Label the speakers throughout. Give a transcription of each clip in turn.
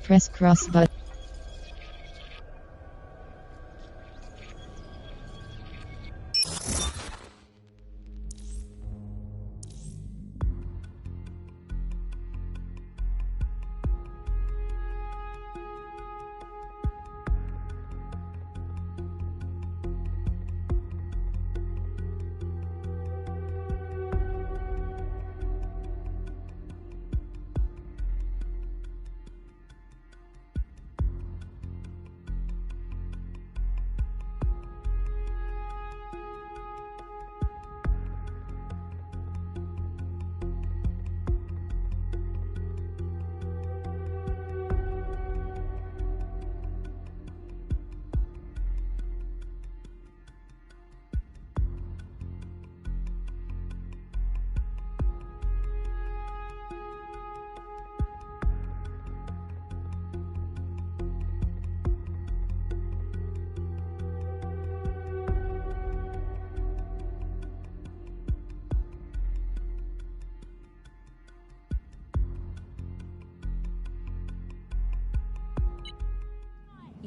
Speaker 1: press cross button.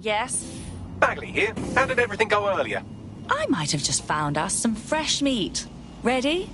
Speaker 2: Yes?
Speaker 3: Bagley here. How did everything go earlier?
Speaker 2: I might have just found us some fresh meat. Ready?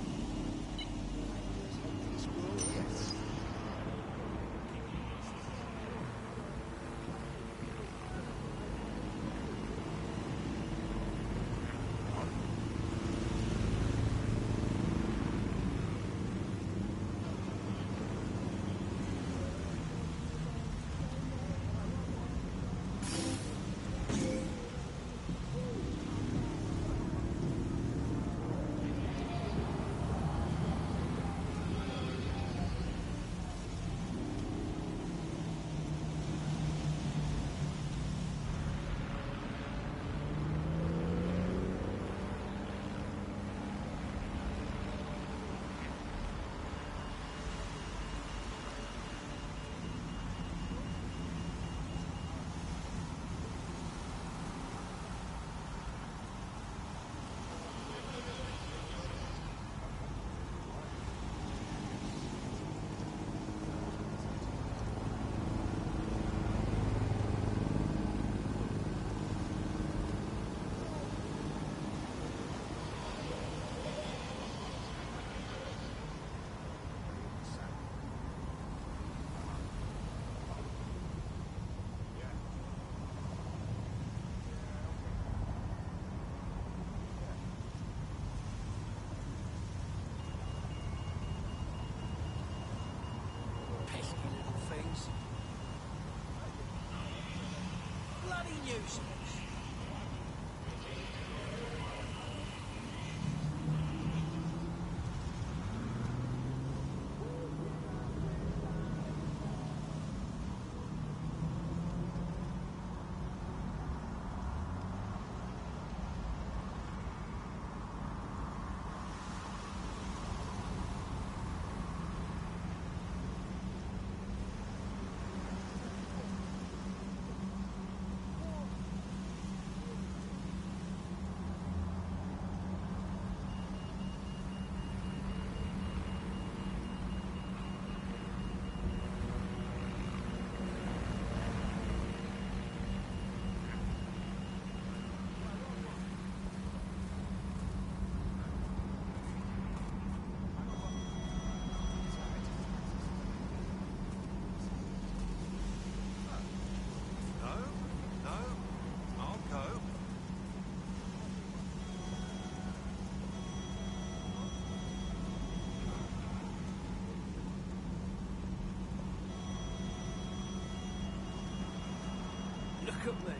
Speaker 4: Look at me,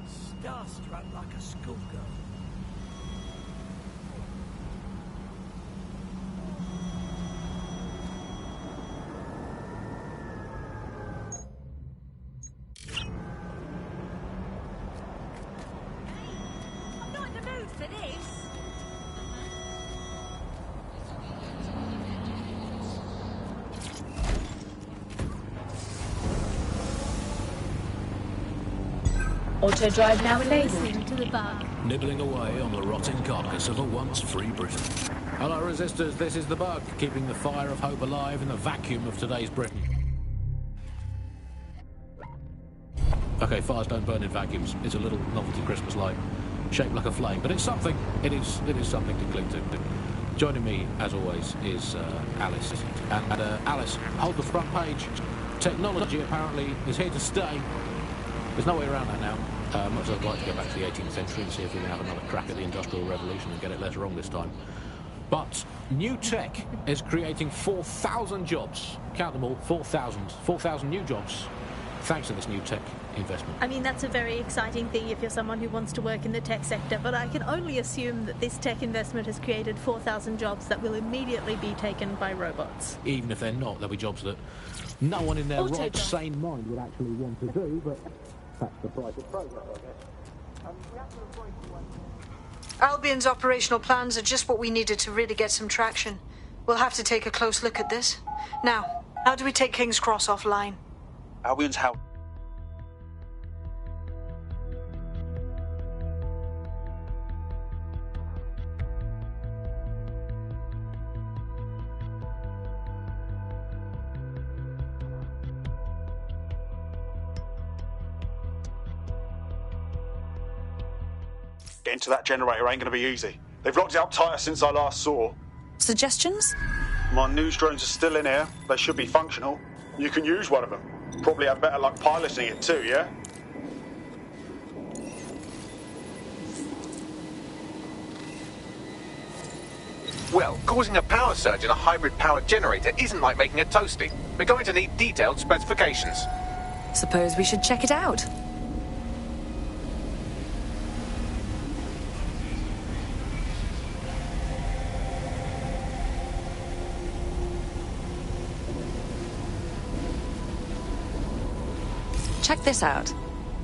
Speaker 4: starstruck like a schoolgirl.
Speaker 2: I'm not in the mood for this.
Speaker 1: Auto drive now enabled.
Speaker 5: Listening to the bug.
Speaker 6: Nibbling away on the rotting carcass of a once free Britain. Hello, resistors, this is the bug, keeping the fire of hope alive in the vacuum of today's Britain. Okay, fires don't burn in vacuums. It's a little novelty Christmas light, shaped like a flame, but it's something. It is something to cling to. Joining me, as always, is Alice. And Alice, hold the front page. Technology apparently is here to stay. There's no way around that now. Much as I'd like to go back to the 18th century and see if we can have another crack at the Industrial Revolution and get it less wrong this time. But new tech is creating 4,000 jobs. Count them all, 4,000. 4,000 new jobs, thanks to this new tech investment.
Speaker 5: I mean, that's a very exciting thing if you're someone who wants to work in the tech sector, but I can only assume that this tech investment has created 4,000 jobs that will immediately be taken by robots.
Speaker 6: Even if they're not, there'll be jobs that no one in their right, sane mind would actually want to do, but that's the price of progress, I guess.
Speaker 7: Albion's operational plans are just what we needed to really get some traction. We'll have to take a close look at this. Now, how do we take King's Cross offline?
Speaker 8: Albion's how... Getting to that generator ain't going to be easy. They've locked it up tighter since I last saw.
Speaker 2: Suggestions?
Speaker 8: My news drones are still in here. They should be functional. You can use one of them. Probably have better luck piloting it too, yeah?
Speaker 3: Well, causing a power surge in a hybrid-powered generator isn't like making a toasty. We're going to need detailed specifications.
Speaker 2: Suppose we should check it out. Check this out.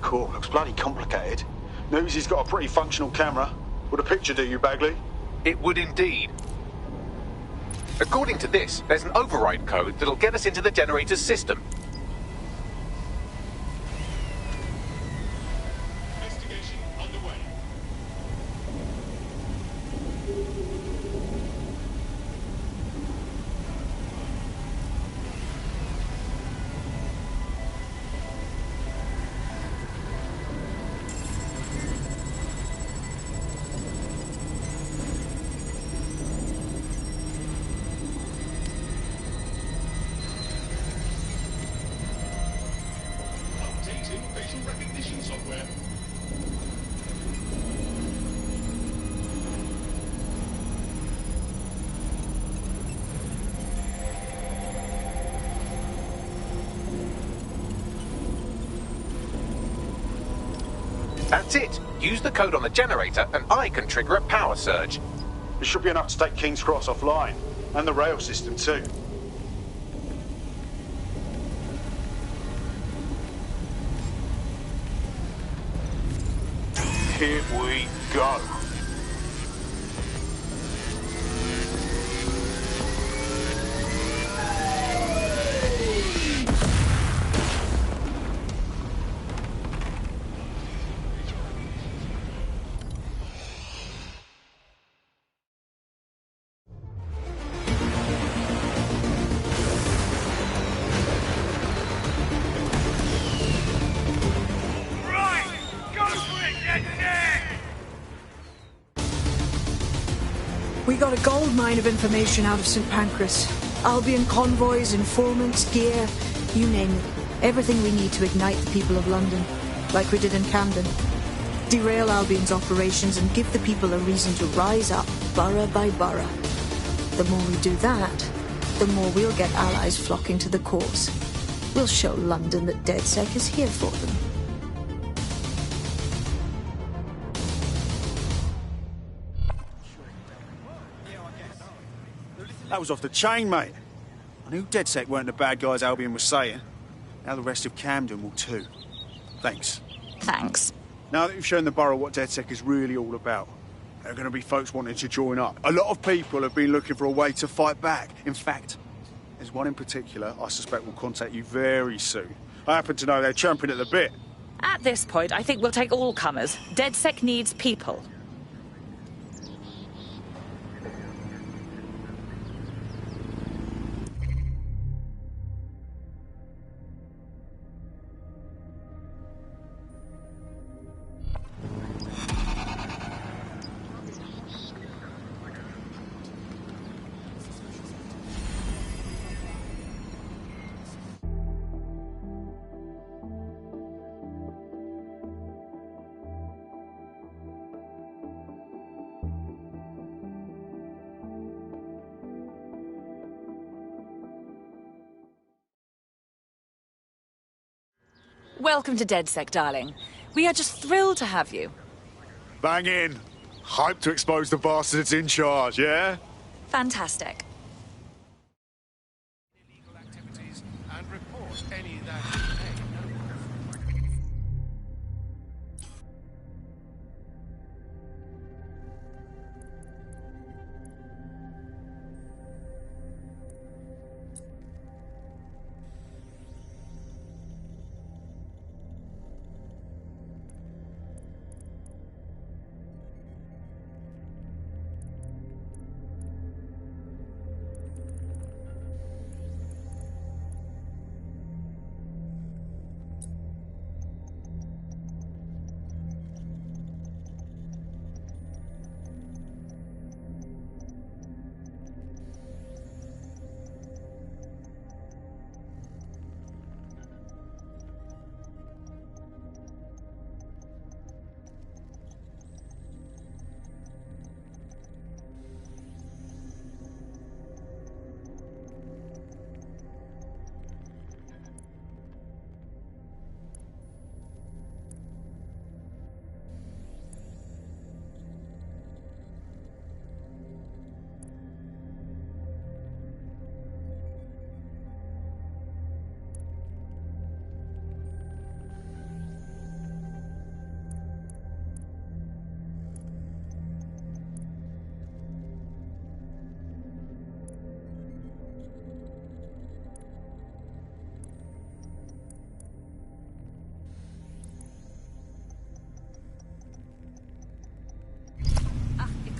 Speaker 8: Cool, looks bloody complicated. Newsy's got a pretty functional camera. Would a picture do you, Bagley?
Speaker 3: It would indeed. According to this, there's an override code that'll get us into the generator's system.
Speaker 9: Investigation underway. Updating facial recognition software.
Speaker 3: That's it. Use the code on the generator and I can trigger a power surge.
Speaker 8: It should be enough to take King's Cross offline. And the rail system too. Here we go.
Speaker 7: We got a gold mine of information out of St. Pancras. Albion convoys, informants, gear, you name it. Everything we need to ignite the people of London, like we did in Camden. Derail Albion's operations and give the people a reason to rise up, borough by borough. The more we do that, the more we'll get allies flocking to the cause. We'll show London that DedSec is here for them.
Speaker 8: That was off the chain, mate. I knew DedSec weren't the bad guys Albion was saying. Now the rest of Camden will too. Thanks.
Speaker 2: Thanks.
Speaker 8: Now that you've shown the borough what DedSec is really all about, there are going to be folks wanting to join up. A lot of people have been looking for a way to fight back. In fact, there's one in particular I suspect will contact you very soon. I happen to know they're champing at the bit.
Speaker 2: At this point, I think we'll take all comers. DedSec needs people. Welcome to DedSec, darling. We are just thrilled to have you.
Speaker 8: Bang in. Hype to expose the bastards in charge, yeah?
Speaker 2: Fantastic.
Speaker 9: Illegal activities and report any that you may know of.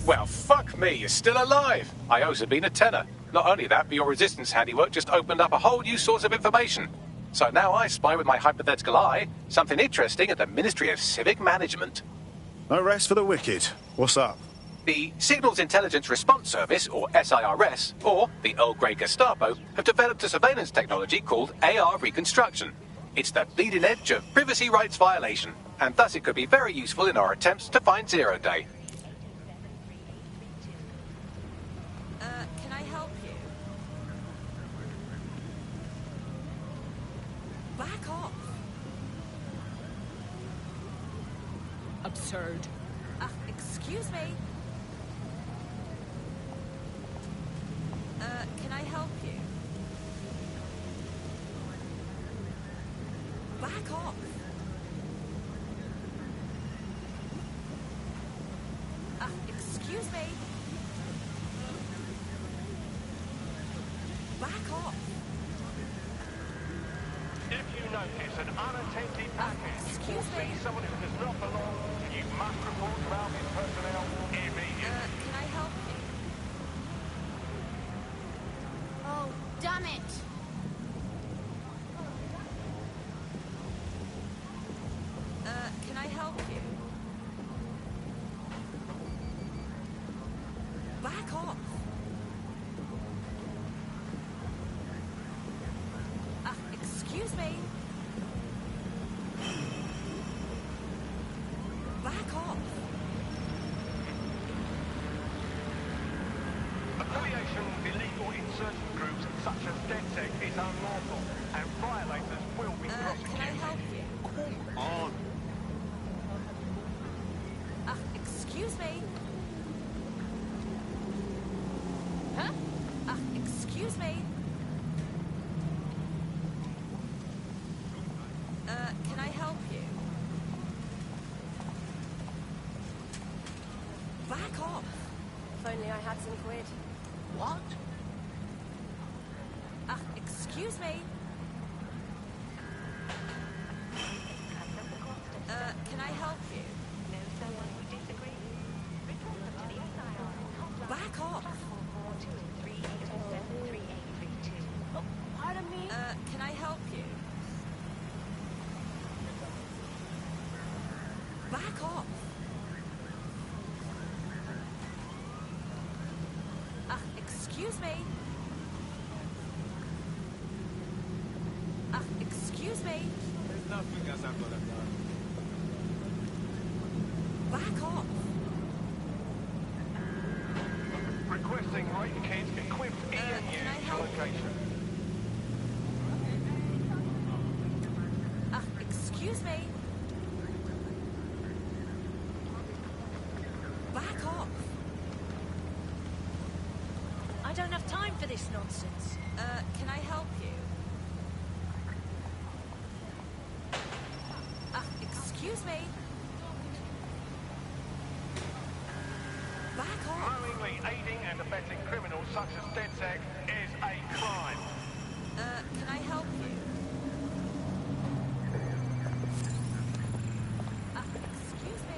Speaker 3: Well, fuck me, you're still alive. I owes have been a tenner. Not only that, but your resistance handiwork just opened up a whole new source of information. So now I spy with my hypothetical eye something interesting at the Ministry of Civic Management.
Speaker 8: No rest for the wicked. What's up?
Speaker 3: The Signals Intelligence Response Service, or SIRS, or the Earl Grey Gestapo, have developed a surveillance technology called AR Reconstruction. It's the bleeding edge of privacy rights violation, and thus it could be very useful in our attempts to find Zero Day.
Speaker 2: Can I help you? Back off.
Speaker 1: Absurd.
Speaker 2: Excuse me. Can I help you? Back off. Excuse me. Back off.
Speaker 9: If you notice an unattended package or
Speaker 2: Excuse me.
Speaker 9: see someone who does not belong, you must report to Albion personnel immediately.
Speaker 2: Can I help you?
Speaker 5: Oh, damn it!
Speaker 2: Can I help you? Back off. Excuse me. Back off.
Speaker 9: Affiliation with illegal insurgent groups such as DedSec is unlawful, and violators will be
Speaker 2: Can I
Speaker 9: prosecuted.
Speaker 2: help you?
Speaker 8: Come on.
Speaker 2: Excuse me. Huh? Excuse me. Can I help you? Back off.
Speaker 10: If only I had some quid.
Speaker 8: What?
Speaker 2: Excuse me. Can I help you? Back off.
Speaker 10: Pardon me?
Speaker 2: Can I help you? Back off. Excuse me. Excuse me.
Speaker 4: There's nothing else I'm gonna do.
Speaker 2: Back off.
Speaker 9: Requesting raid kits equipped
Speaker 2: Can I
Speaker 9: EMU
Speaker 2: help?
Speaker 9: location.
Speaker 2: Excuse
Speaker 10: this nonsense? Can I help you? Excuse me. Back off.
Speaker 9: Knowingly aiding and abetting criminals such as DedSec is a crime.
Speaker 10: Can I help you? Excuse me.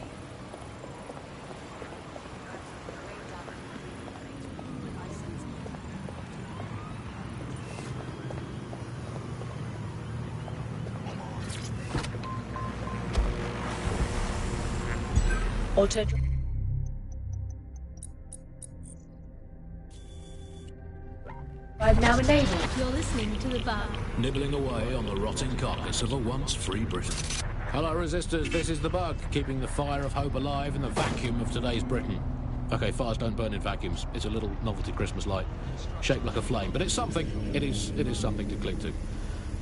Speaker 1: Auto drive now enabled.
Speaker 5: You're listening to the bar.
Speaker 6: Nibbling away on the rotting carcass of a once free Britain. Hello, resistors. This is the Bug, keeping the fire of hope alive in the vacuum of today's Britain. Okay, fires don't burn in vacuums. It's a little novelty Christmas light, shaped like a flame, but it's something. It is something to cling to.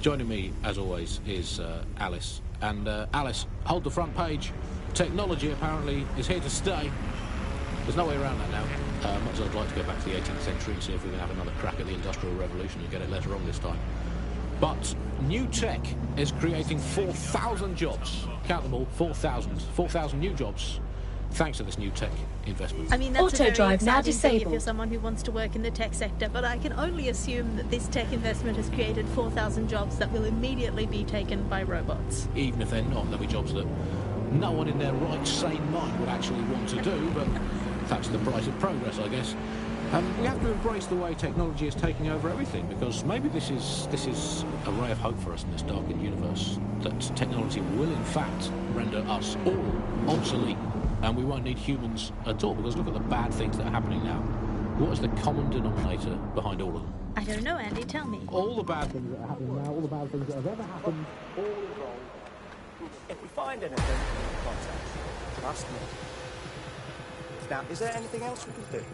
Speaker 6: Joining me, as always, is Alice. And Alice, hold the front page. Technology apparently is here to stay. There's no way around that now. Much as I'd like to go back to the 18th century and see if we can have another crack at the Industrial Revolution and get it later on this time. But new tech is creating 4,000 jobs. Count them all, 4,000. 4,000 new jobs, thanks to this new tech investment.
Speaker 5: I mean, that's
Speaker 1: Auto
Speaker 5: a very
Speaker 1: drive now
Speaker 5: exciting thing if
Speaker 1: disabled.
Speaker 5: you're someone who wants to work in the tech sector, but I can only assume that this tech investment has created 4,000 jobs that will immediately be taken by robots.
Speaker 6: Even if they're not, there'll be jobs that no one in their right, sane mind would actually want to do, but that's the price of progress, I guess. We have to embrace the way technology is taking over everything, because maybe this is a ray of hope for us in this darkened universe, that technology will in fact render us all obsolete, and we won't need humans at all, because look at the bad things that are happening now. What is the common denominator behind all of them?
Speaker 5: I don't know, Andy, tell me.
Speaker 6: All the bad things that are happening now, all the bad things that have ever happened, all involved.
Speaker 11: If we find anything, contact. Trust me. Now, is there anything else we can do?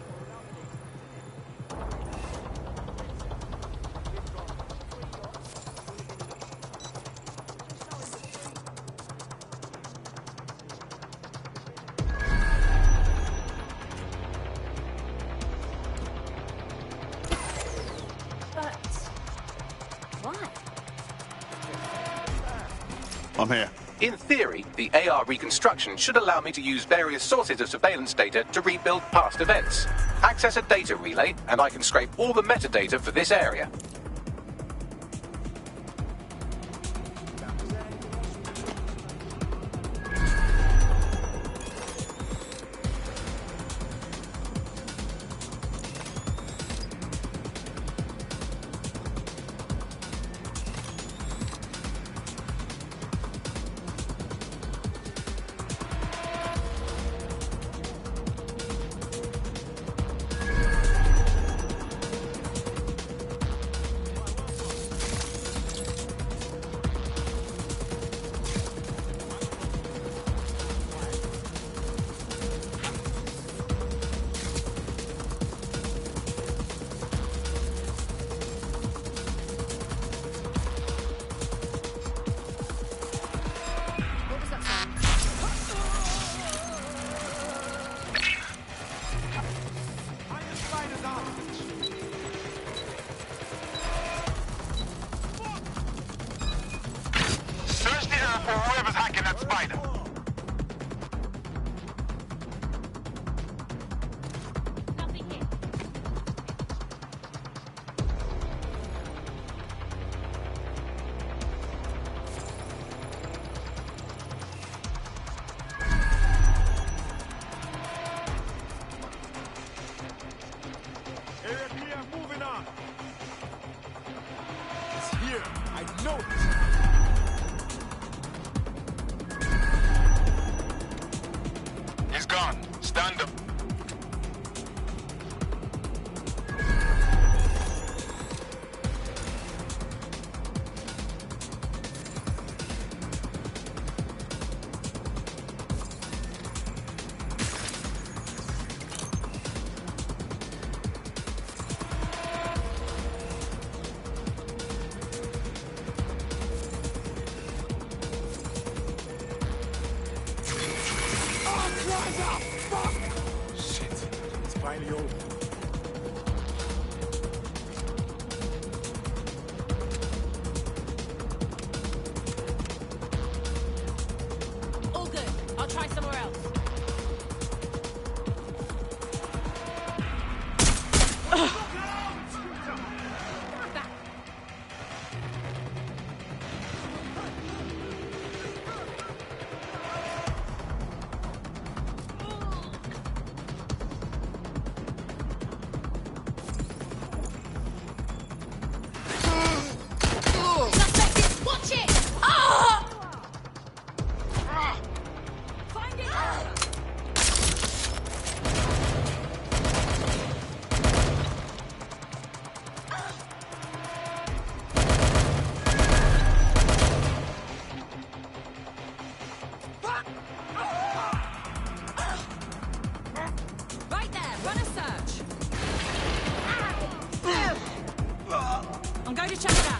Speaker 10: But why?
Speaker 8: I'm here.
Speaker 3: In theory, the AR reconstruction should allow me to use various sources of surveillance data to rebuild past events. Access a data relay, and I can scrape all the metadata for this area.
Speaker 10: What was that sound?
Speaker 9: Search the earth for whoever's hacking that spider. Area clear, moving on. It's here. I know it. He's gone. Stand up. Shit. It's finally over.
Speaker 2: China!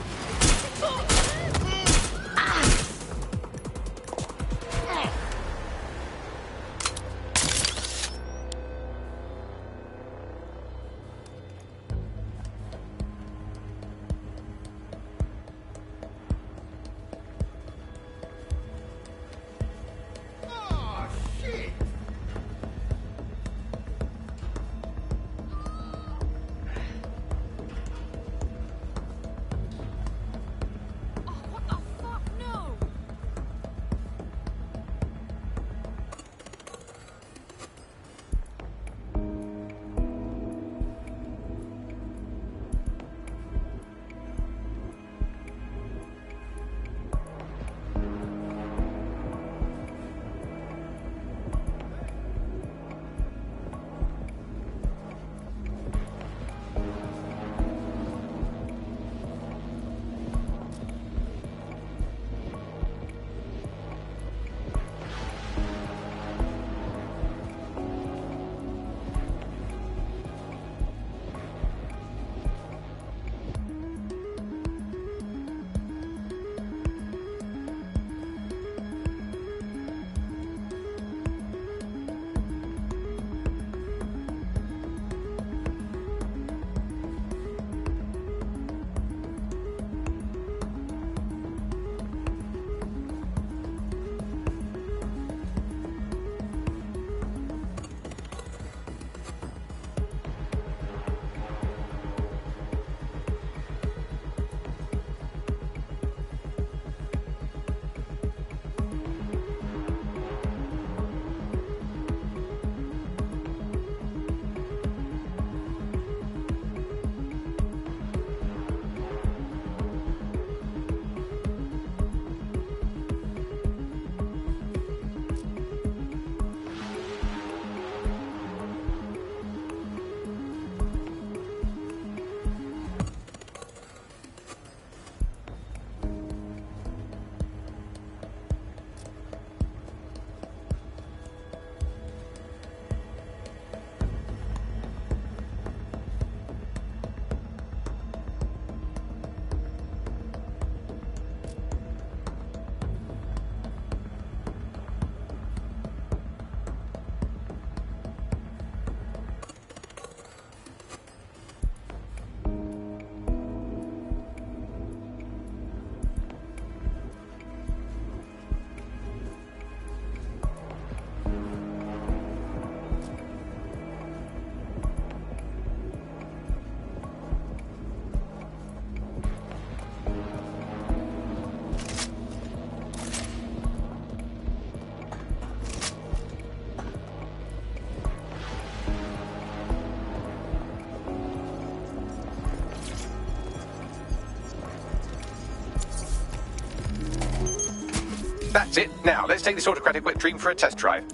Speaker 3: That's it. Now, let's take this autocratic wet dream for a test drive.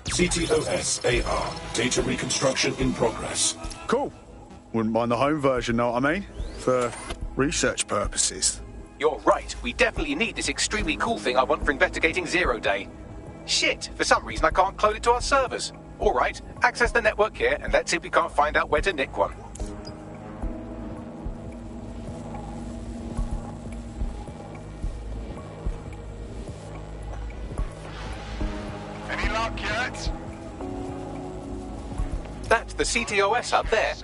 Speaker 12: CTOS AR. Data reconstruction in progress.
Speaker 8: Cool. Wouldn't mind the home version, know what I mean? For research purposes.
Speaker 3: You're right. We definitely need this extremely cool thing I want for investigating Zero Day. Shit, for some reason I can't clone it to our servers. All right, access the network here and let's see if we can't find out where to nick one.
Speaker 9: Any luck yet?
Speaker 3: That's the CTOS up there.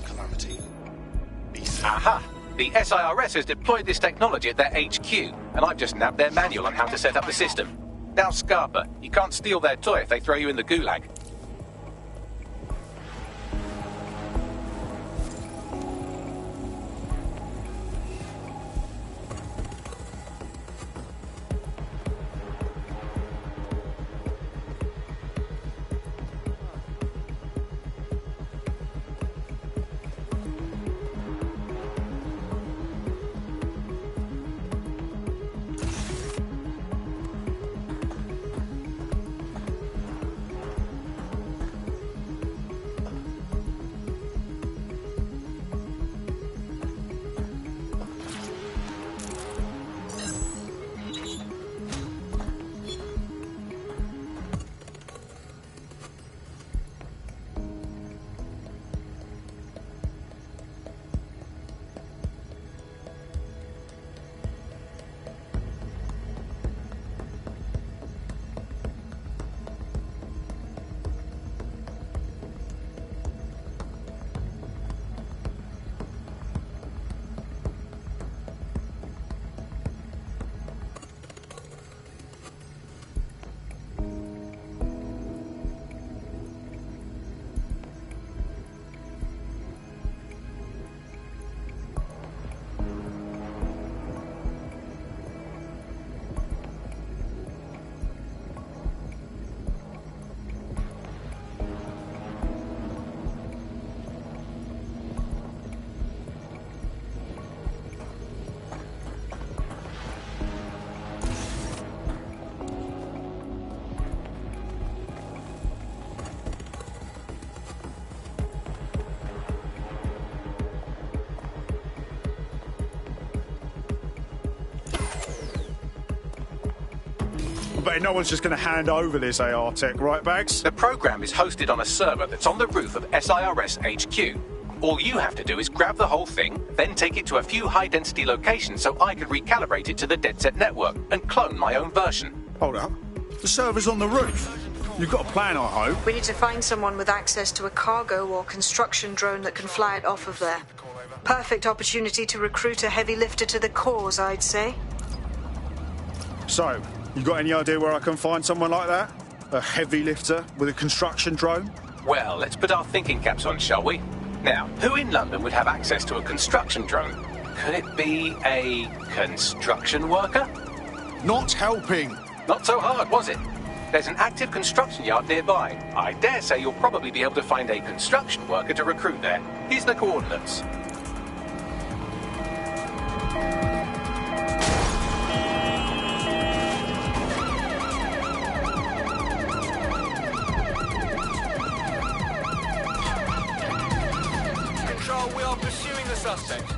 Speaker 12: Calamity.
Speaker 3: Aha! The SIRS has deployed this technology at their HQ, and I've just nabbed their manual on how to set up the system. Now, Scarpa, you can't steal their toy if they throw you in the gulag.
Speaker 8: But no one's just going to hand over this AR tech, right, Bags?
Speaker 3: The program is hosted on a server that's on the roof of SIRS HQ. All you have to do is grab the whole thing, then take it to a few high-density locations so I can recalibrate it to the DedSet network and clone my own version.
Speaker 8: Hold up. The server's on the roof. You've got a plan, I hope.
Speaker 7: We need to find someone with access to a cargo or construction drone that can fly it off of there. Perfect opportunity to recruit a heavy lifter to the cause, I'd say.
Speaker 8: So, you got any idea where I can find someone like that? A heavy lifter with a construction drone?
Speaker 3: Well, let's put our thinking caps on, shall we? Now, who in London would have access to a construction drone? Could it be a construction worker?
Speaker 8: Not helping.
Speaker 3: Not so hard, was it? There's an active construction yard nearby. I dare say you'll probably be able to find a construction worker to recruit there. Here's the coordinates.
Speaker 9: Control, we are pursuing the suspect.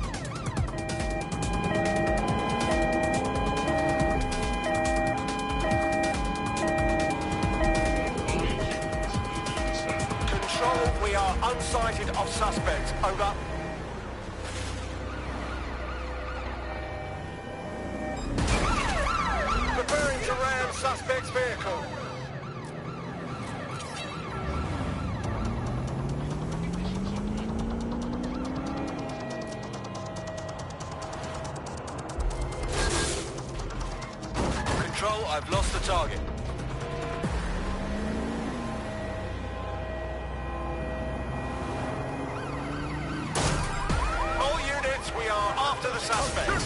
Speaker 9: Control, we are unsighted of suspect. Over. Preparing to ram suspect's vehicle. Control, I've lost the target. All units, we are after the suspect.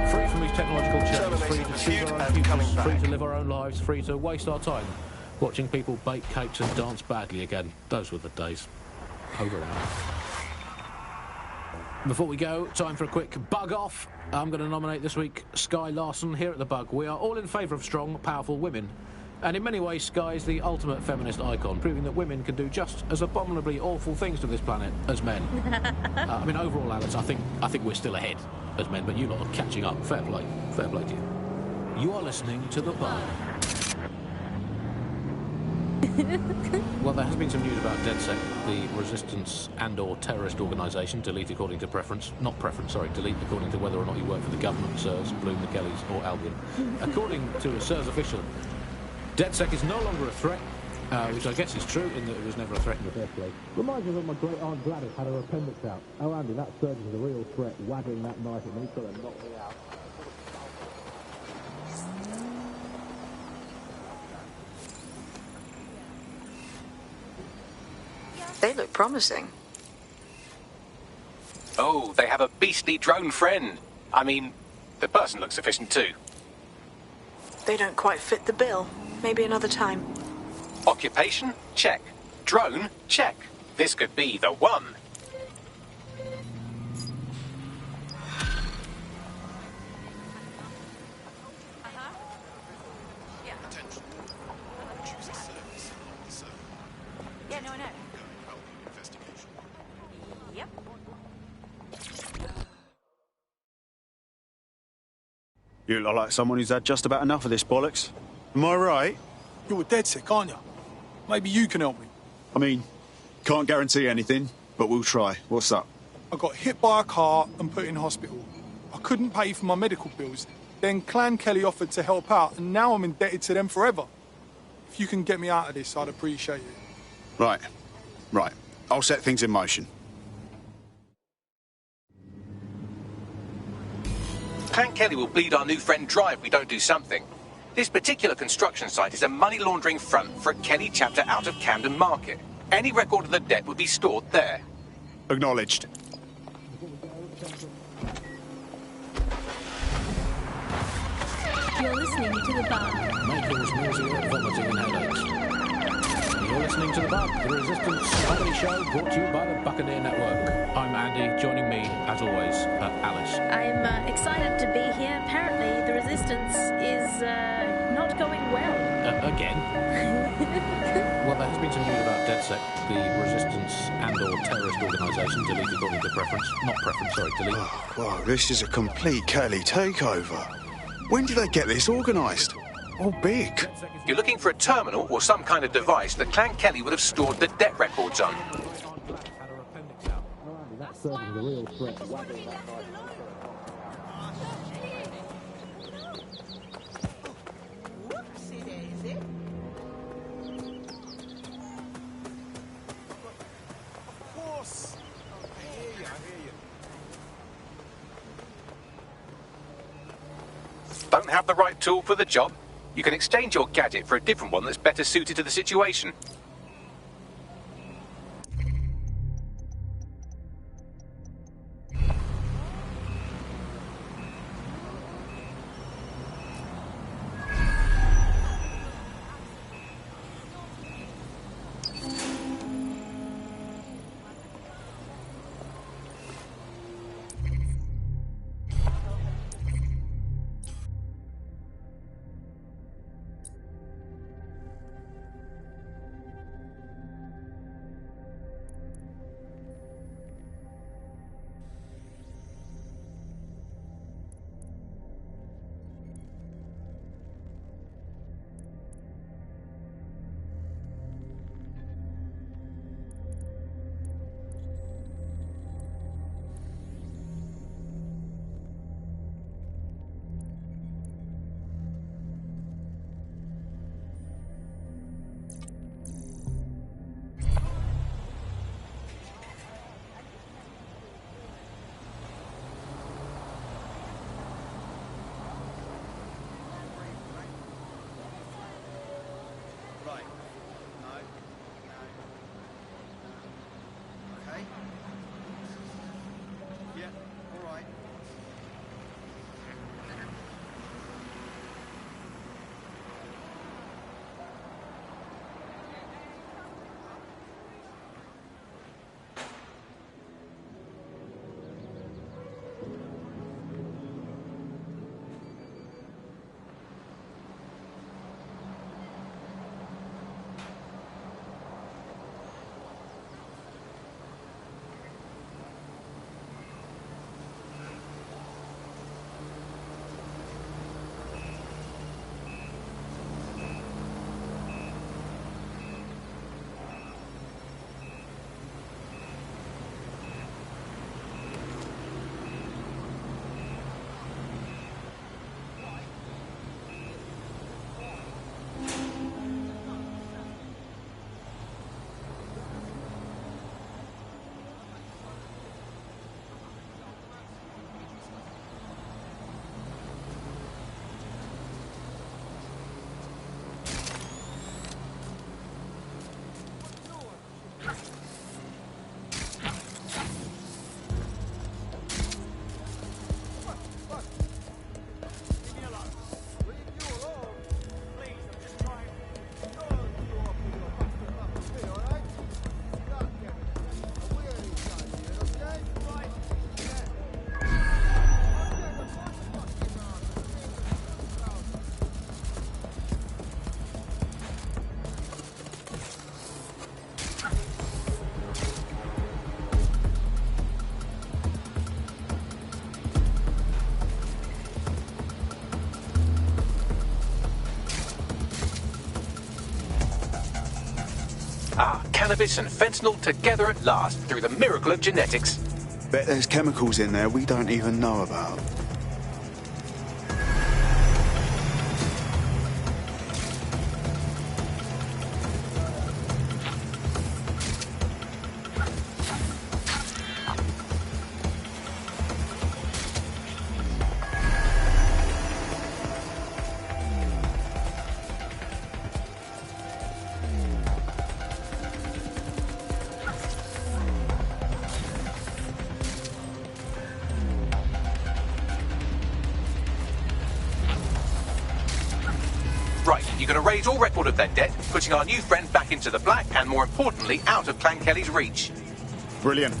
Speaker 6: Free from these technological challenges, free to choose our own futures, free to live our own lives, free to waste our time watching people bake cakes and dance badly again. Those were the days. Over and out. Before we go, time for a quick bug off. I'm going to nominate this week Sky Larson here at the Bug. We are all in favour of strong, powerful women. And in many ways, Sky is the ultimate feminist icon, proving that women can do just as abominably awful things to this planet as men. I mean, overall, Alice, I think we're still ahead as men, but you lot are catching up. Fair play to you. You are listening to The Bug. Well, there has been some news about DedSec, the resistance and/or terrorist organisation. Delete according to preference. Not preference, sorry. Delete according to whether or not you work for the government, SIRS, Bloom, the Kellys, or Albion. According to a SIRS official, DedSec is no longer a threat, which I guess is true in that it was never a threat in the first place.
Speaker 13: Reminds me that my great aunt Gladys had her appendix out. Oh, Andy, that surgeon is a real threat, wagging that knife at me, trying to knock me out.
Speaker 7: They look promising.
Speaker 3: Oh, they have a beastly drone friend. I mean, the person looks sufficient too.
Speaker 7: They don't quite fit the bill. Maybe another time.
Speaker 3: Occupation? Check. Drone? Check. This could be the one.
Speaker 10: Yeah, no, I know. Yep.
Speaker 8: You look like someone who's had just about enough of this bollocks. Am I right?
Speaker 14: You're a DedSec, aren't you? Maybe you can help me.
Speaker 8: I mean, can't guarantee anything, but we'll try. What's up?
Speaker 14: I got hit by a car and put in hospital. I couldn't pay for my medical bills. Then Clan Kelly offered to help out, and now I'm indebted to them forever. If you can get me out of this, I'd appreciate it.
Speaker 8: Right. I'll set things in motion.
Speaker 3: Clan Kelly will bleed our new friend dry if we don't do something. This particular construction site is a money laundering front for a Kelly chapter out of Camden Market. Any record of the debt would be stored there.
Speaker 8: Acknowledged.
Speaker 5: You're listening to The Bug.
Speaker 6: Michael's nausea, vomiting and headaches. You're listening to The Bug, the Resistance comedy show brought to you by the Buccaneer Network. I'm Andy, joining me, as always, Alice.
Speaker 5: I'm excited to be here. Apparently, the Resistance is not going well.
Speaker 6: Again? Well, there has been some news about DedSec, the resistance and/or terrorist organisation. Delete according to preference. Not preference, sorry, delete.
Speaker 8: Oh, whoa, this is a complete Kelly takeover. When did they get this organised? Oh, big.
Speaker 3: You're looking for a terminal or some kind of device that Clan Kelly would have stored the debt records on.
Speaker 13: That surgeon is a real threat, wagging that knife.
Speaker 3: Don't have the right tool for the job? You can exchange your gadget for a different one that's better suited to the situation. Ah, cannabis and fentanyl together at last through the miracle of genetics.
Speaker 8: Bet there's chemicals in there we don't even know about.
Speaker 3: Right, you're going to raise all record of their debt, putting our new friend back into the black and, more importantly, out of Clan Kelly's reach.
Speaker 8: Brilliant.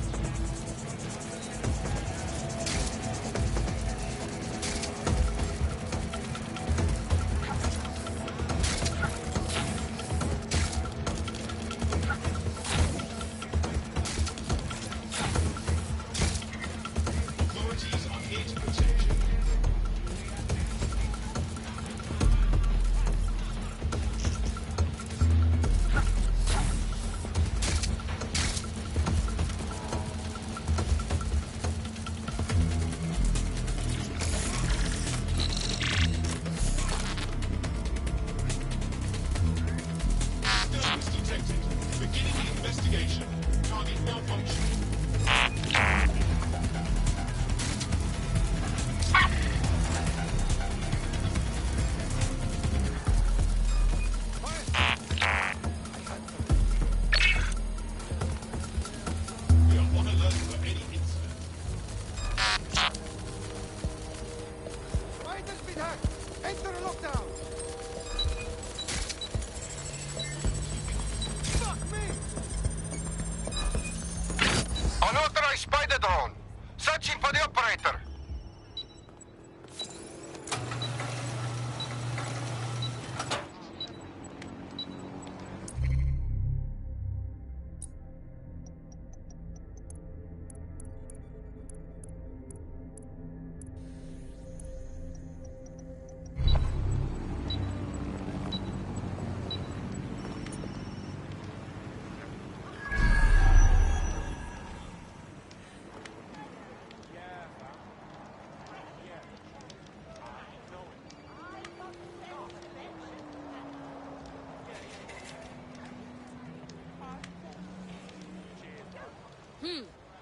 Speaker 15: Unauthorized spider drone. Searching for the operator.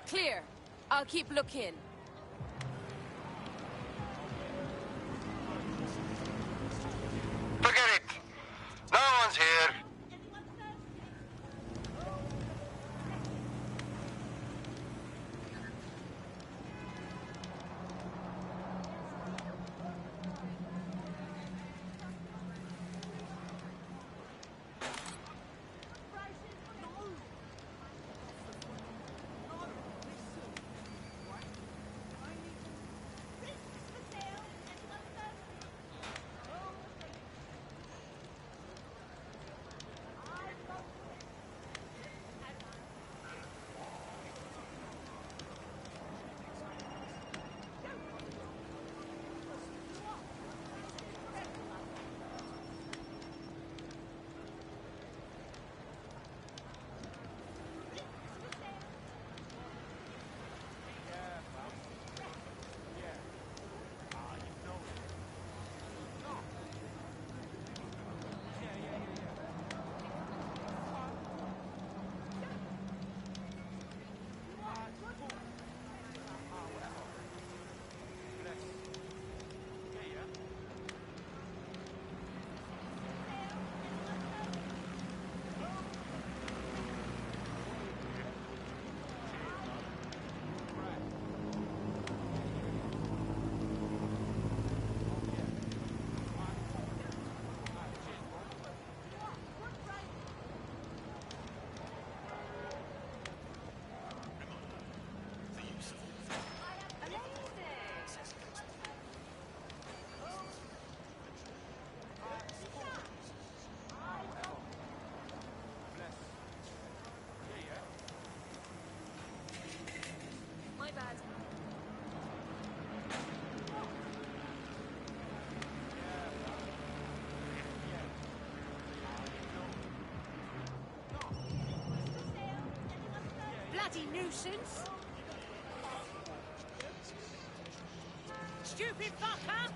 Speaker 10: Clear. I'll keep looking.
Speaker 15: Forget it. No one's here.
Speaker 10: bloody nuisance! Stupid fucker!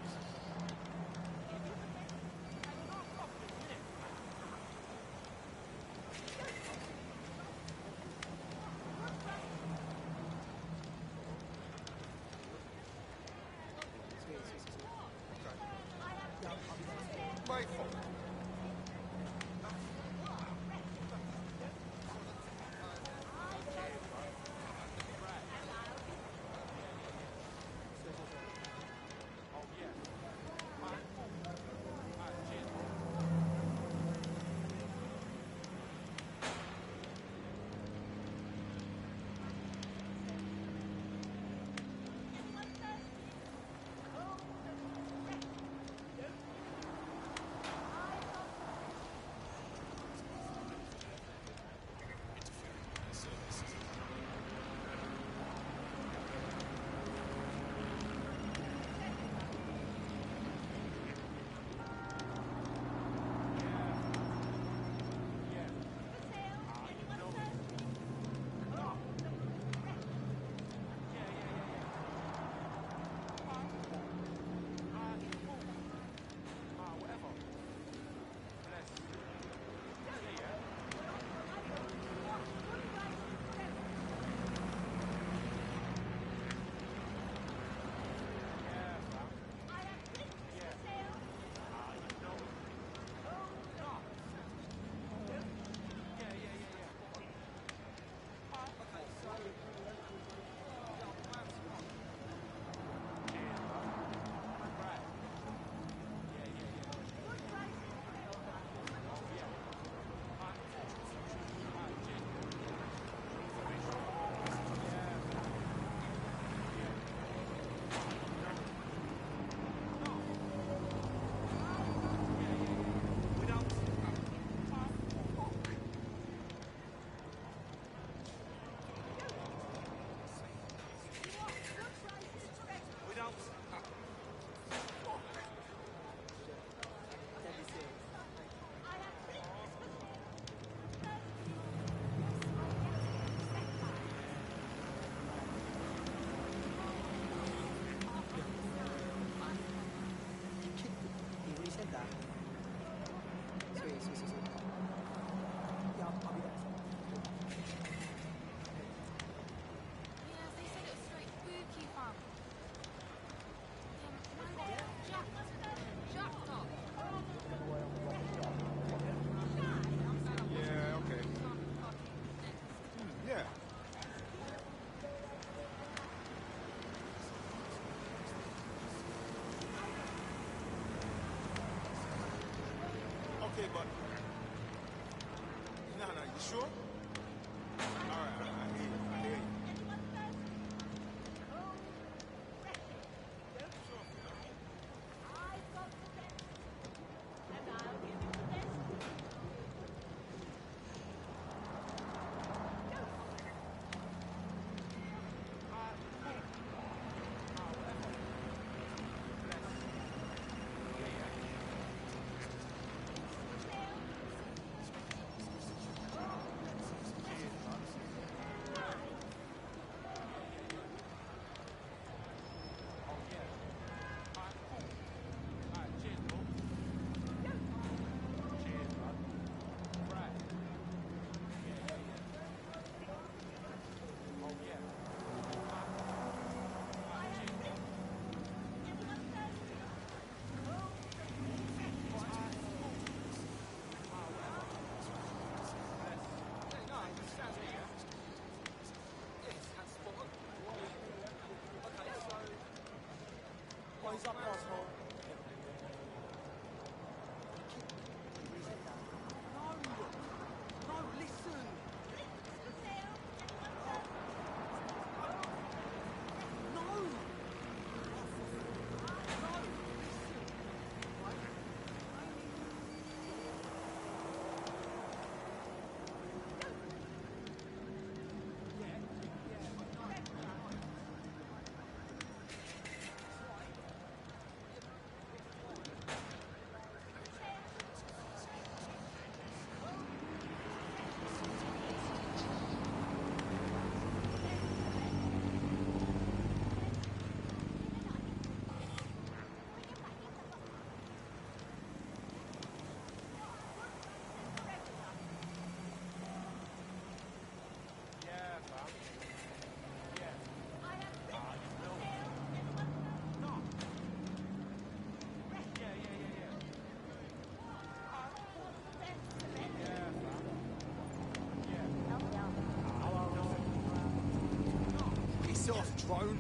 Speaker 16: Okay, but... No, you sure? Alright, I hear you, I hear you.
Speaker 14: drone.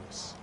Speaker 17: this.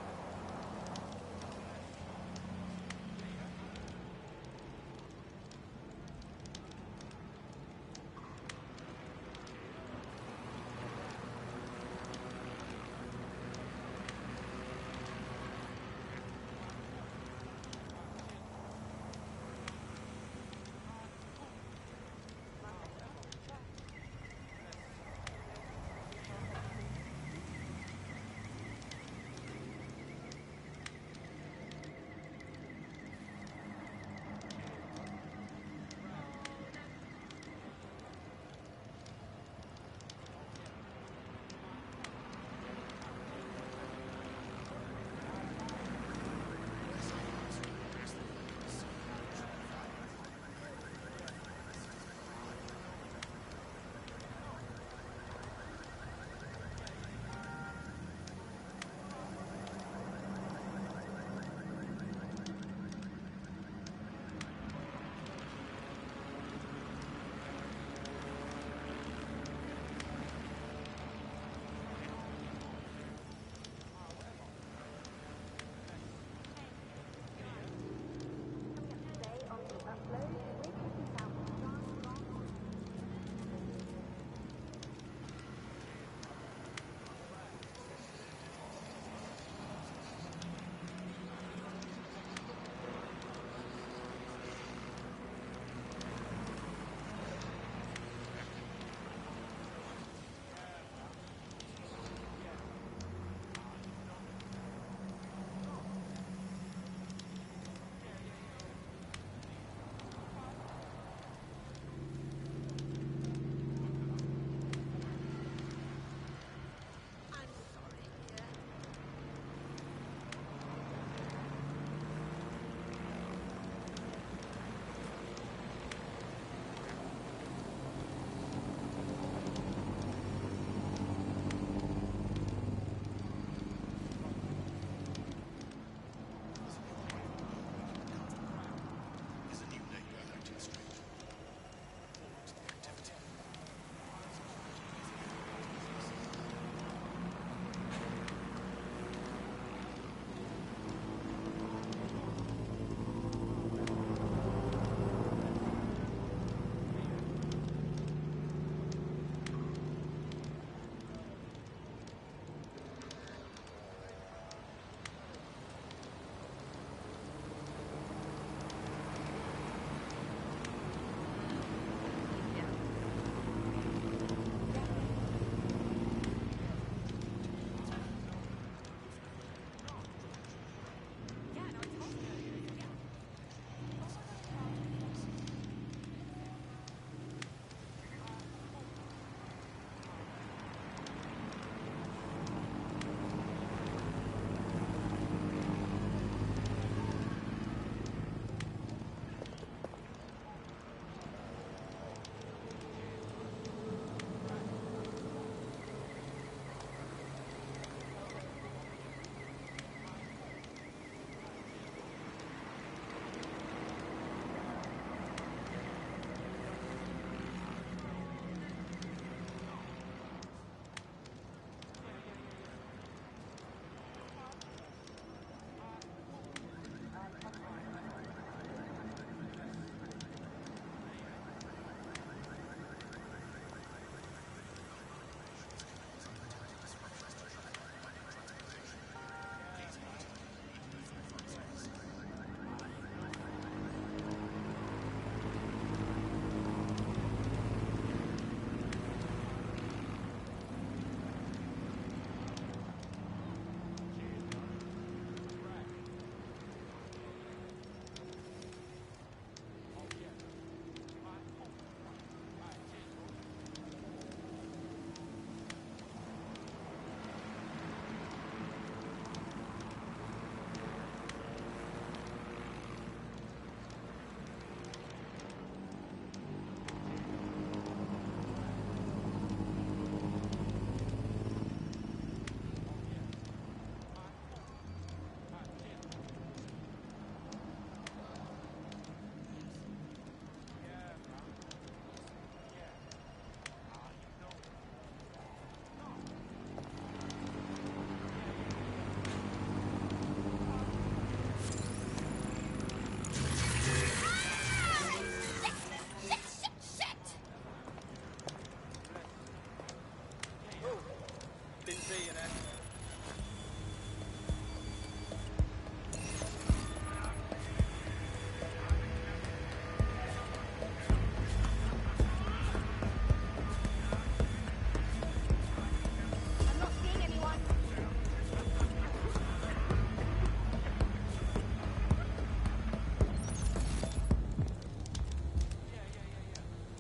Speaker 11: Didn't see you there.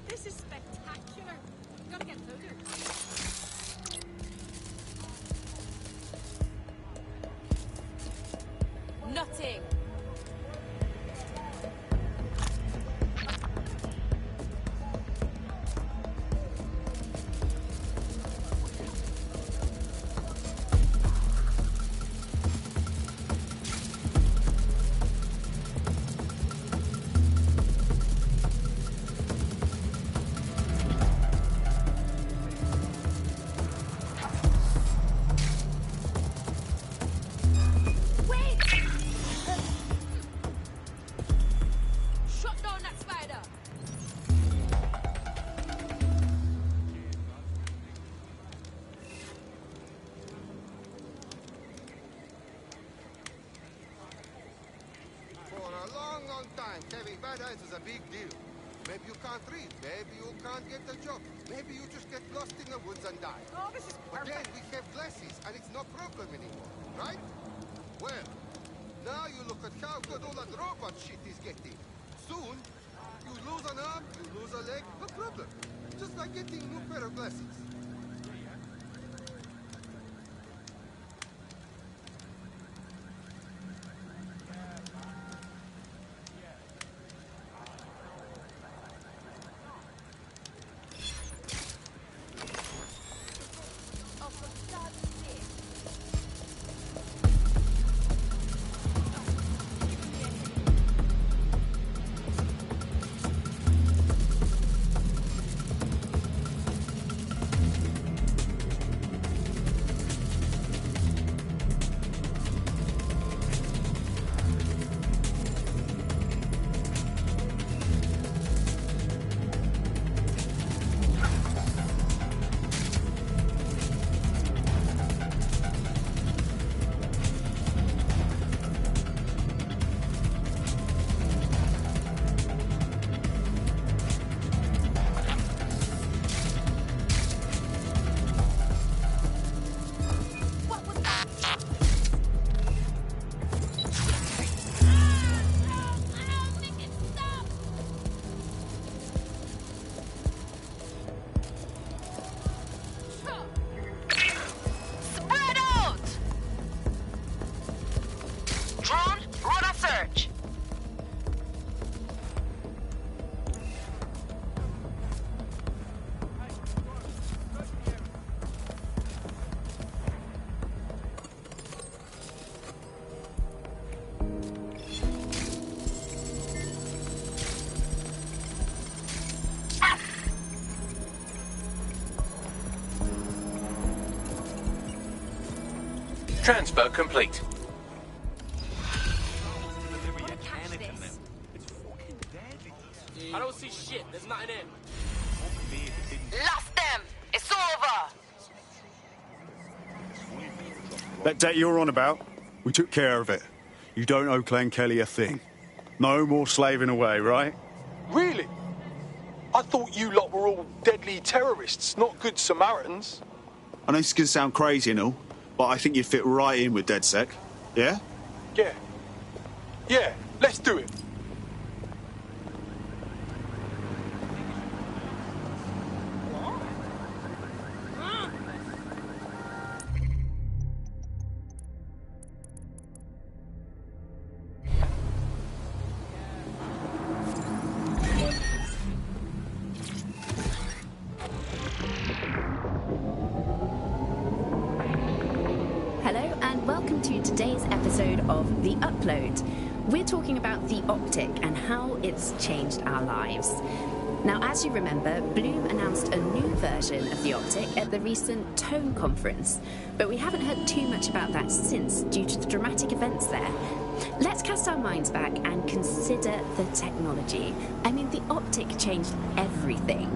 Speaker 10: This is spectacular. Gotta get photos. Nothing. Shut down that spider.
Speaker 15: For a long, long time, having bad eyes is a big deal. Maybe you can't read, maybe you can't get a job, maybe you just get lost in the woods and die.
Speaker 10: Oh, this is
Speaker 15: But then
Speaker 10: perfect.
Speaker 15: we have glasses, and it's no problem anymore, right? Well, now you look at how good all that robot shit is getting. Soon, you lose an arm, you lose a leg, no problem. Just like getting a new pair of glasses.
Speaker 10: Oh, for God's sake. What was that? Make it stop!
Speaker 17: Spread out! Drone, run a search.
Speaker 3: Transfer complete.
Speaker 11: I don't see shit. There's nothing in.
Speaker 17: Lost them. It's over.
Speaker 8: That debt you're on about, we took care of it. You don't owe Clan Kelly a thing. No more slaving away, right?
Speaker 14: Really? I thought you lot were all deadly terrorists, not good Samaritans.
Speaker 8: I know this is going to sound crazy and all, but I think you'd fit right in with DedSec. Yeah?
Speaker 14: Yeah. Yeah, let's do it.
Speaker 18: Hello and welcome to today's episode of The Upload. We're talking about the optic and how it's changed our lives. Now, as you remember, Bloom announced a new version of the optic at the recent Tone conference, but we haven't heard too much about that since due to the dramatic events there. Let's cast our minds back and consider the technology. I mean, the optic changed everything.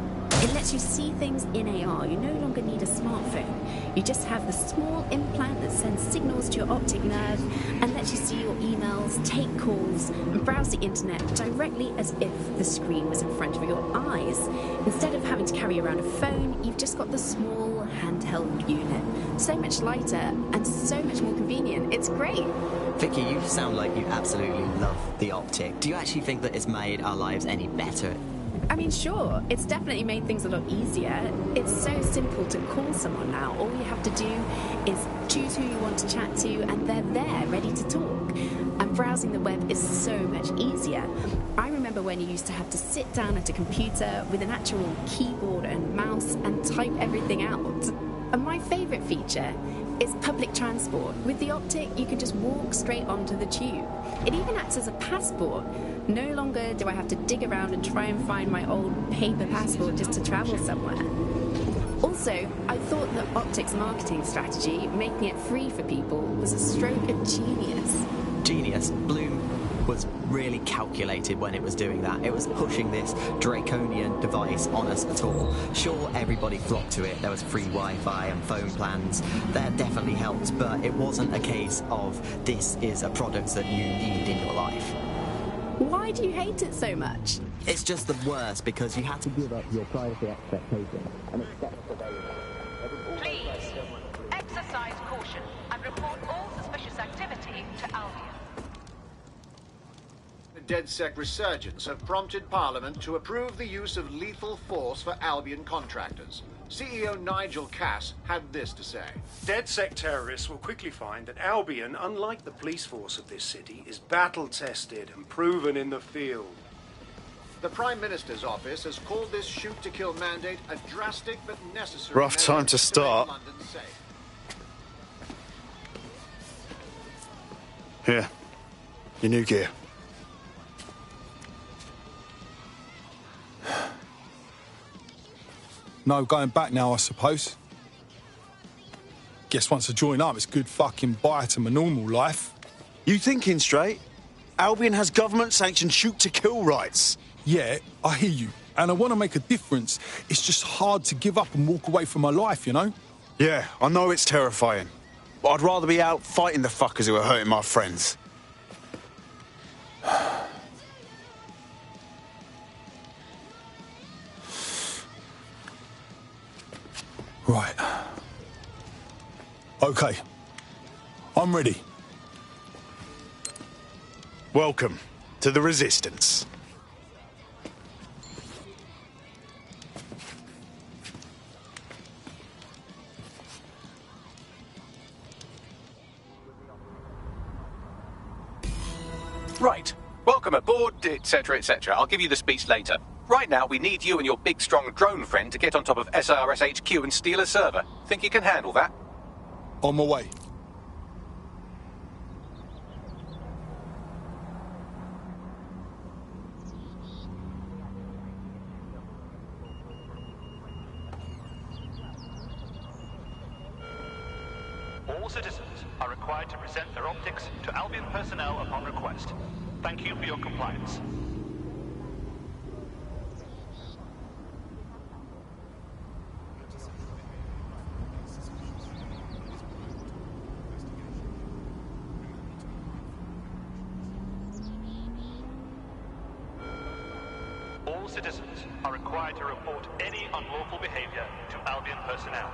Speaker 18: It lets you see things in AR. You no longer need a smartphone. You just have the small implant that sends signals to your optic nerve and lets you see your emails, take calls, and browse the internet directly as if the screen was in front of your eyes. Instead of having to carry around a phone, you've just got the small handheld unit. So much lighter and so much more convenient. It's great.
Speaker 19: Vicky, you sound like you absolutely love the optic. Do you actually think that it's made our lives any better?
Speaker 18: I mean, sure, it's definitely made things a lot easier. It's so simple to call someone now. All you have to do is choose who you want to chat to, and they're there, ready to talk. And browsing the web is so much easier. I remember when you used to have to sit down at a computer with an actual keyboard and mouse and type everything out. And my favourite feature is public transport. With the optic, you can just walk straight onto the tube. It even acts as a passport. No longer do I have to dig around and try and find my old paper passport just to travel somewhere. Also, I thought that Optic's marketing strategy, making it free for people, was a stroke of genius.
Speaker 19: Genius. Bloom was really calculated when it was doing that. It was pushing this draconian device on us at all. Sure, everybody flocked to it. There was free Wi-Fi and phone plans. That definitely helped, but it wasn't a case of this is a product that you need in your life.
Speaker 18: Why do you hate it so much?
Speaker 19: It's just the worst because you had to give up your privacy expectations and accept
Speaker 17: Please, exercise caution and report all suspicious activity to Albion.
Speaker 20: The DedSec resurgence have prompted Parliament to approve the use of lethal force for Albion contractors. CEO Nigel Cass had this to say.
Speaker 21: DedSec terrorists will quickly find that Albion, unlike the police force of this city, is battle-tested and proven in the field.
Speaker 20: The Prime Minister's office has called this shoot-to-kill mandate a drastic but necessary
Speaker 8: Rough time to start.
Speaker 20: make London safe.
Speaker 8: Here, your new gear.
Speaker 14: No going back now, I suppose. Guess once I join up, it's good fucking bye to my normal life.
Speaker 8: You thinking straight? Albion has government-sanctioned shoot-to-kill rights.
Speaker 14: Yeah, I hear you. And I want to make a difference. It's just hard to give up and walk away from my life, you know?
Speaker 8: Yeah, I know it's terrifying. But I'd rather be out fighting the fuckers who are hurting my friends.
Speaker 14: Right. Okay. I'm ready.
Speaker 8: Welcome to the Resistance.
Speaker 3: Right. Welcome aboard, etc., etc. I'll give you the speech later. Right now, we need you and your big, strong drone friend to get on top of SIRS HQ and steal a server. Think you can handle that?
Speaker 14: On my way.
Speaker 9: All citizens are required to present their optics to Albion personnel upon request. Thank you for your compliance. All citizens are required to report any unlawful behavior to Albion personnel.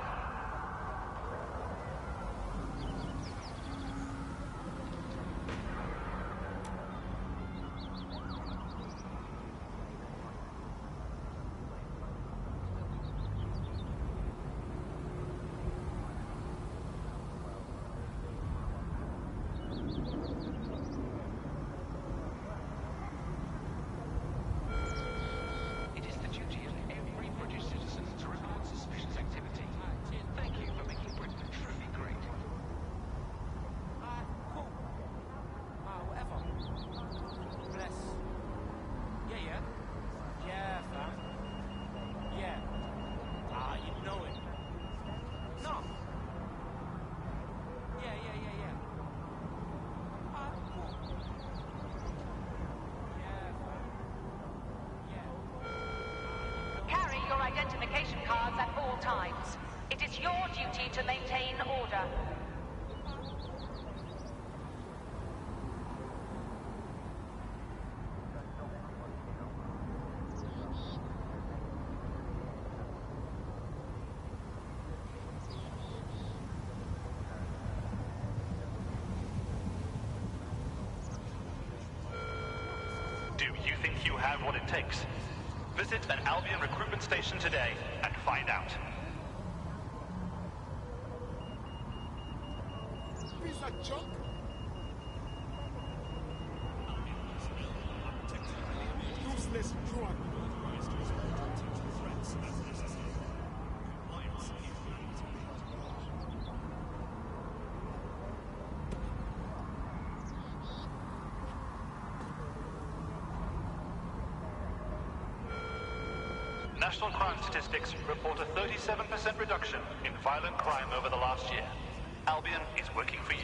Speaker 17: at times. It is your duty to maintain order.
Speaker 4: Do you think you have what it takes? Visit an Albion recruitment station today and find out.
Speaker 16: Piece of junk. Useless drug.
Speaker 4: National crime statistics report a 37% reduction in violent crime over the last year. Albion is working for you.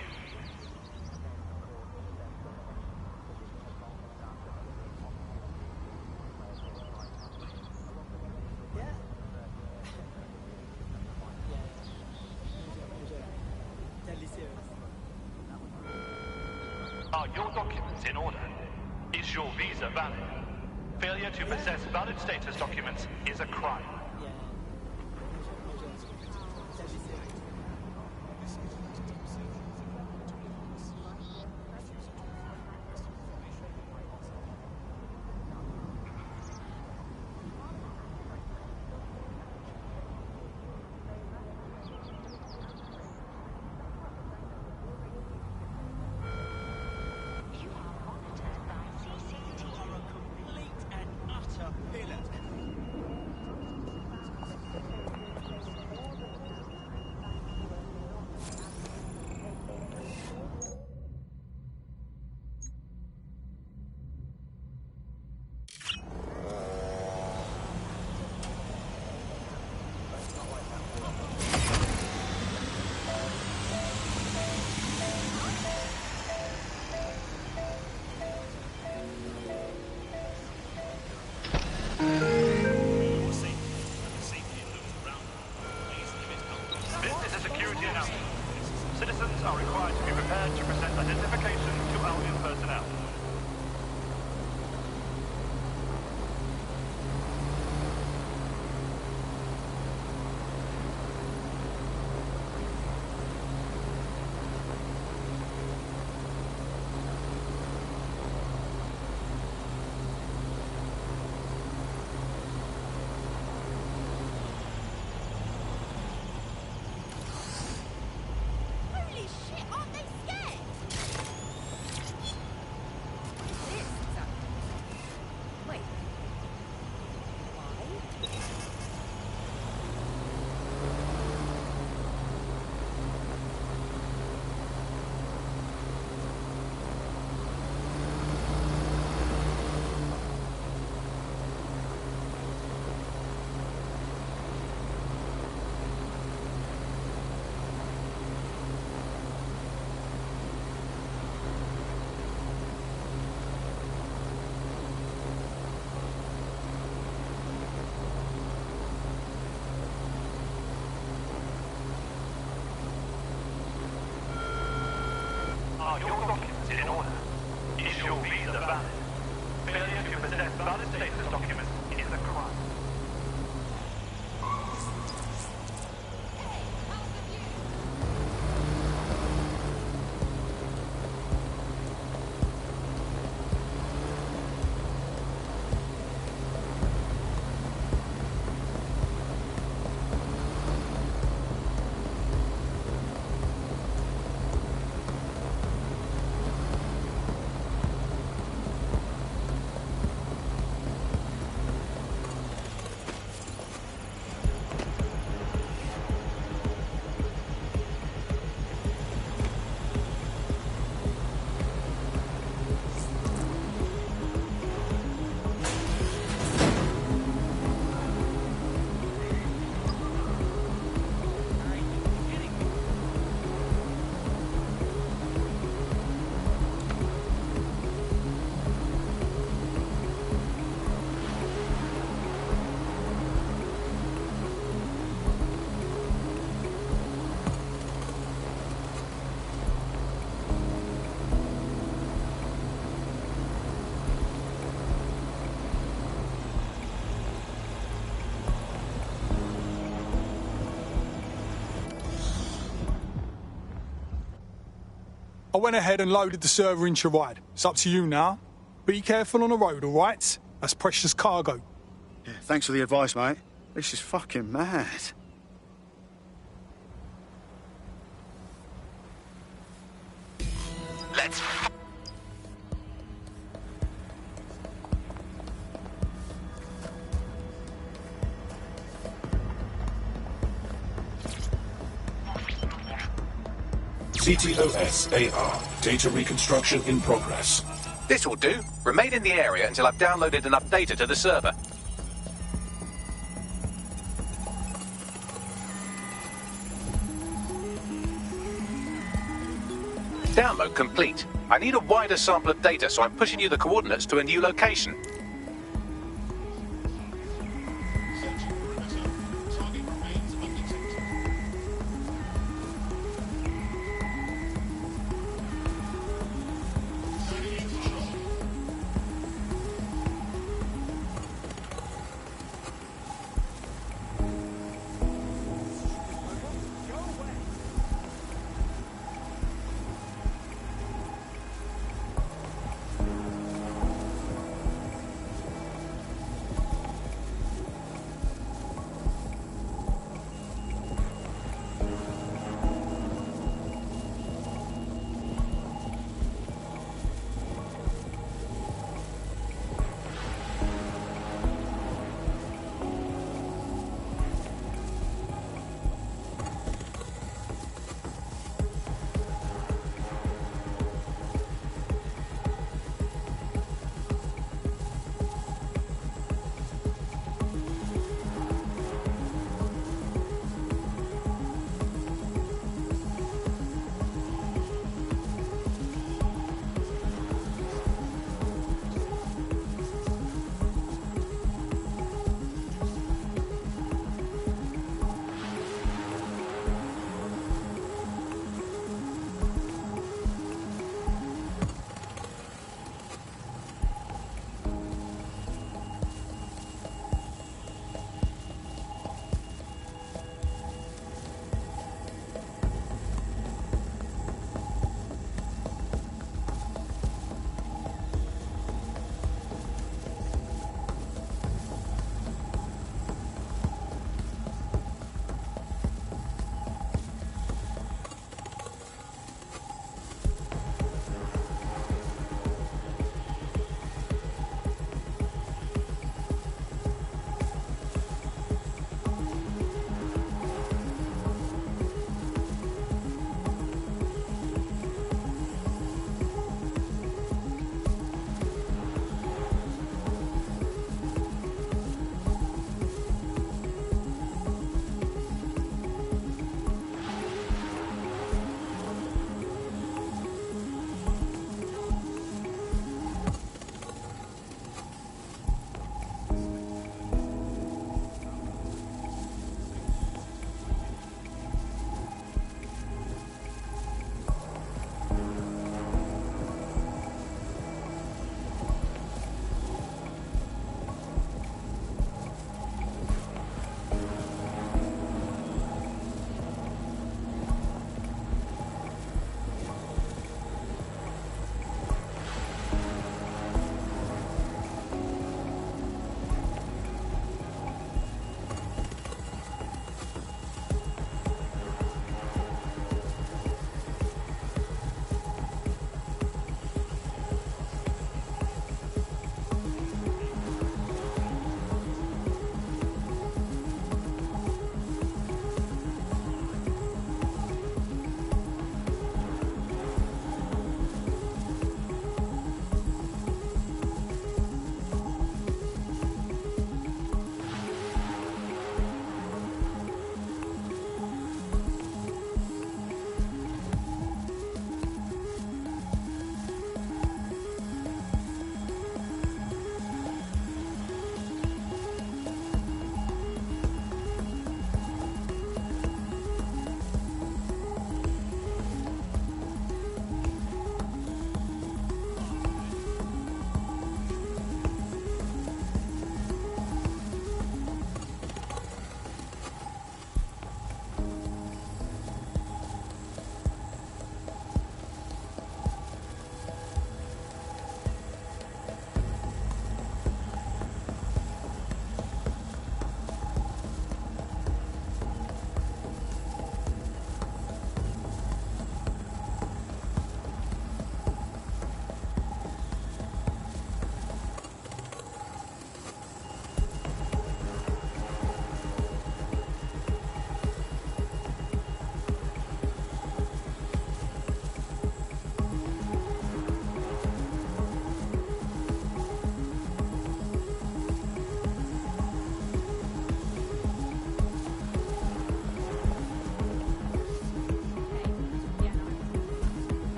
Speaker 4: Are your documents in order? Is your visa valid? Failure to possess valid status documents is a crime. Citizens are required to be prepared to present identification to Albion personnel. Are your documents in order? Is your visa valid? Failure to possess valid status documents is a crime.
Speaker 14: I went ahead and loaded the server into your ride. It's up to you now. Be careful on the road, all right? That's precious cargo.
Speaker 8: Yeah, thanks for the advice, mate. This is fucking mad.
Speaker 3: Let's...
Speaker 12: CTOS-AR. Data reconstruction in progress.
Speaker 3: This will do. Remain in the area until I've downloaded enough data to the server. Download complete. I need a wider sample of data, so I'm pushing you the coordinates to a new location.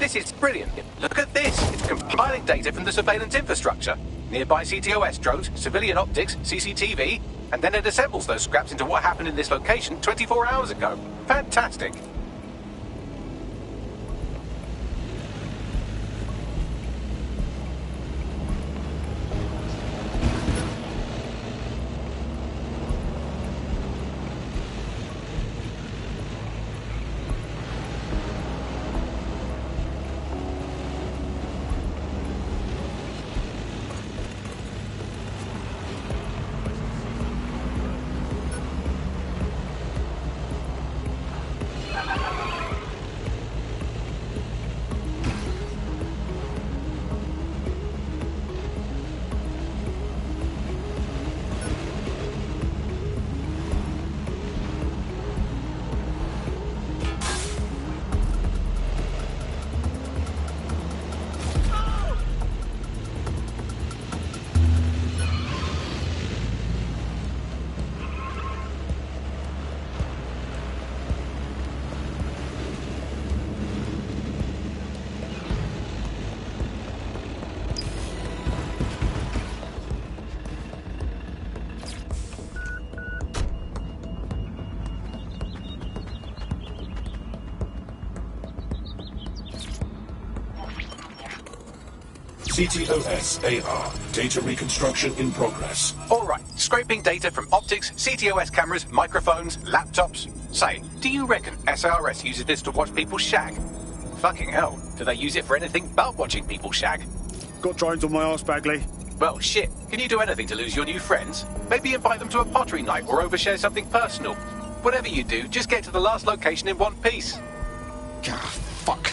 Speaker 3: This is brilliant. Look at this. It's compiling data from the surveillance infrastructure. Nearby CTOS drones, civilian optics, CCTV, and then it assembles those scraps into what happened in this location 24 hours ago. Fantastic.
Speaker 12: CTOS-AR. Data reconstruction in progress.
Speaker 3: All right, scraping data from optics, CTOS cameras, microphones, laptops. Say, do you reckon SARS uses this to watch people shag? Fucking hell, do they use it for anything but watching people shag?
Speaker 8: Got drones on my arse, Bagley.
Speaker 3: Well, shit, can you do anything to lose your new friends? Maybe invite them to a pottery night or overshare something personal. Whatever you do, just get to the last location in one piece.
Speaker 8: God, fuck.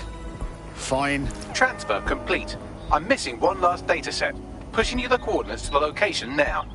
Speaker 8: Fine.
Speaker 3: Transfer complete. I'm missing one last data set. Pushing you the coordinates to the location now.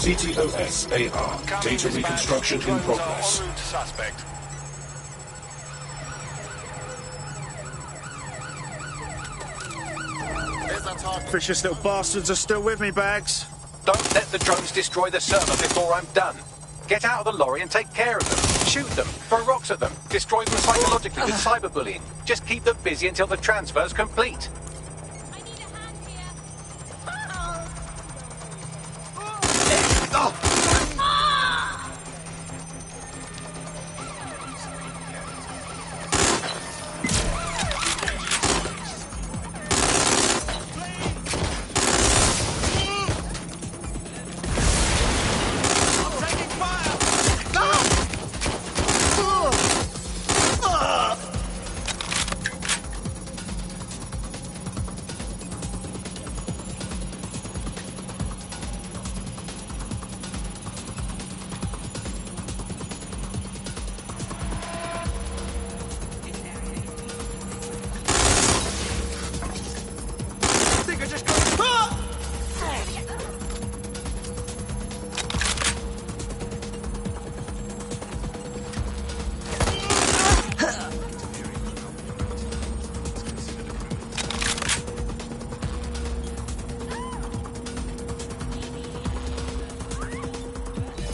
Speaker 12: CTOS-AR. Data reconstruction in progress.
Speaker 9: Suspect.
Speaker 8: Vicious little bastards are still with me, Bags.
Speaker 3: Don't let the drones destroy the server before I'm done. Get out of the lorry and take care of them. Shoot them, throw rocks at them, destroy them psychologically with cyberbullying. Just keep them busy until the transfer's complete.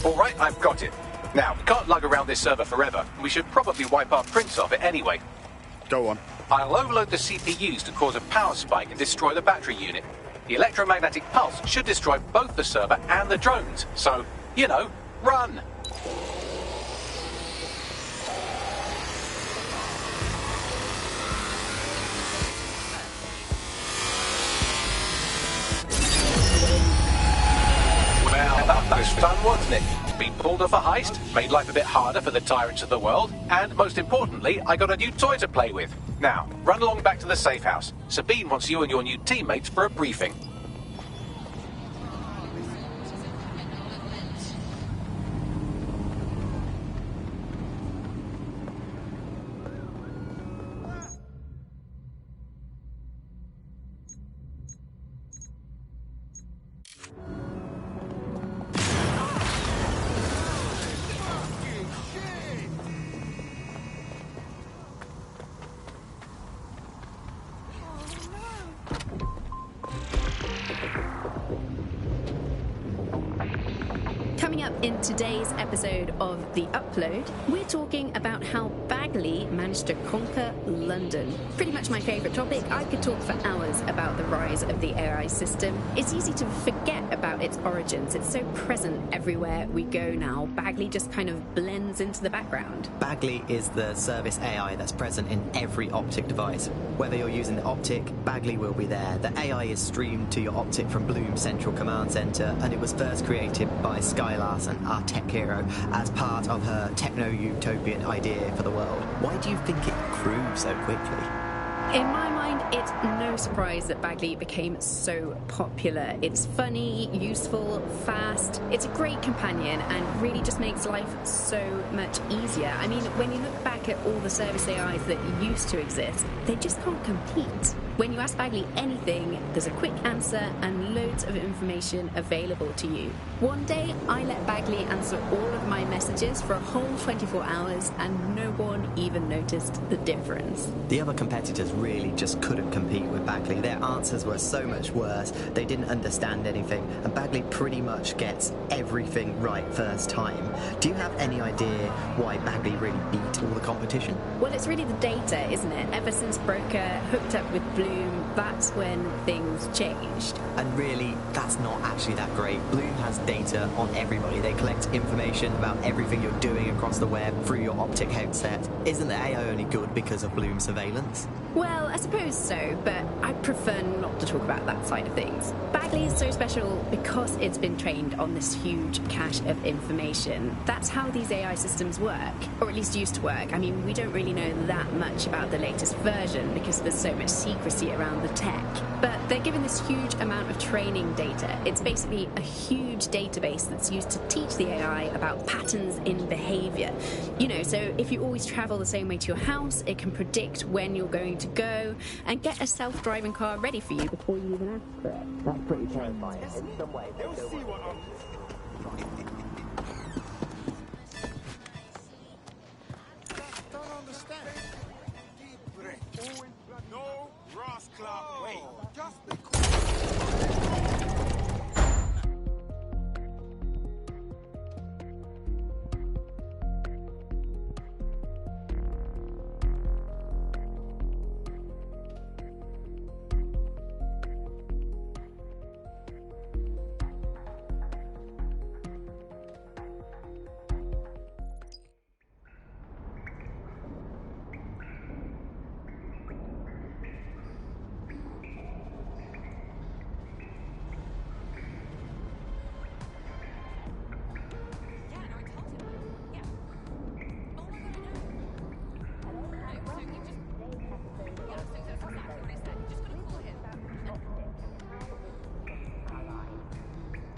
Speaker 3: All right, I've got it. Now, we can't lug around this server forever. We should probably wipe our prints off it anyway.
Speaker 8: Go on.
Speaker 3: I'll overload the CPUs to cause a power spike and destroy the battery unit. The electromagnetic pulse should destroy both the server and the drones. So, you know, run! Well, that was fun, wasn't it? We pulled off a heist, made life a bit harder for the tyrants of the world, and most importantly, I got a new toy to play with. Now, run along back to the safe house. Sabine wants you and your new teammates for a briefing.
Speaker 18: Coming up in today's episode of The Upload, we're talking about how Bagley managed to conquer London. Pretty much my favourite topic. I could talk for hours about the rise of the AI system. It's easy to forget about its origins. It's so present everywhere we go now. Bagley just kind of blends into the background.
Speaker 19: Bagley is the service AI that's present in every Optic device. Whether you're using the Optic, Bagley will be there. The AI is streamed to your Optic from Bloom's Central Command Centre, and it was first created by Skylar, our tech hero, as part of her techno-utopian idea for the world. Why do you think it grew so quickly?
Speaker 18: In my mind, it's no surprise that Bagley became so popular. It's funny, useful, fast. It's a great companion and really just makes life so much easier. I mean, when you look back at all the service AIs that used to exist, they just can't compete. When you ask Bagley anything, there's a quick answer and loads of information available to you. One day, I let Bagley answer all of my messages for a whole 24 hours and no one even noticed the difference.
Speaker 19: The other competitors really just couldn't compete with Bagley. Their answers were so much worse, they didn't understand anything, and Bagley pretty much gets everything right first time. Do you have any idea why Bagley really beat all the competition?
Speaker 18: Well, it's really the data, isn't it? Ever since Broker hooked up with Bloom, that's when things changed.
Speaker 19: And really, that's not actually that great. Bloom has data on everybody. They collect information about everything you're doing across the web through your Optic headset. Isn't the AI only good because of Bloom surveillance?
Speaker 18: Well, I suppose so, but I prefer not to talk about that side of things. Bagley is so special because it's been trained on this huge cache of information. That's how these AI systems work, or at least used to work. I mean, we don't really know that much about the latest version because there's so much secrecy around the tech. But they're given this huge amount of training data. It's basically a huge database that's used to teach the AI about patterns in behaviour. You know, so if you always travel the same way to your house, it can predict when you're going to go and get a self-driving car ready for you before you even ask for it.
Speaker 19: That's pretty terrifying. In some ways,
Speaker 9: They'll see what I'm...
Speaker 16: Don't understand. Deep breath. No, Ross Clark, wait. Just be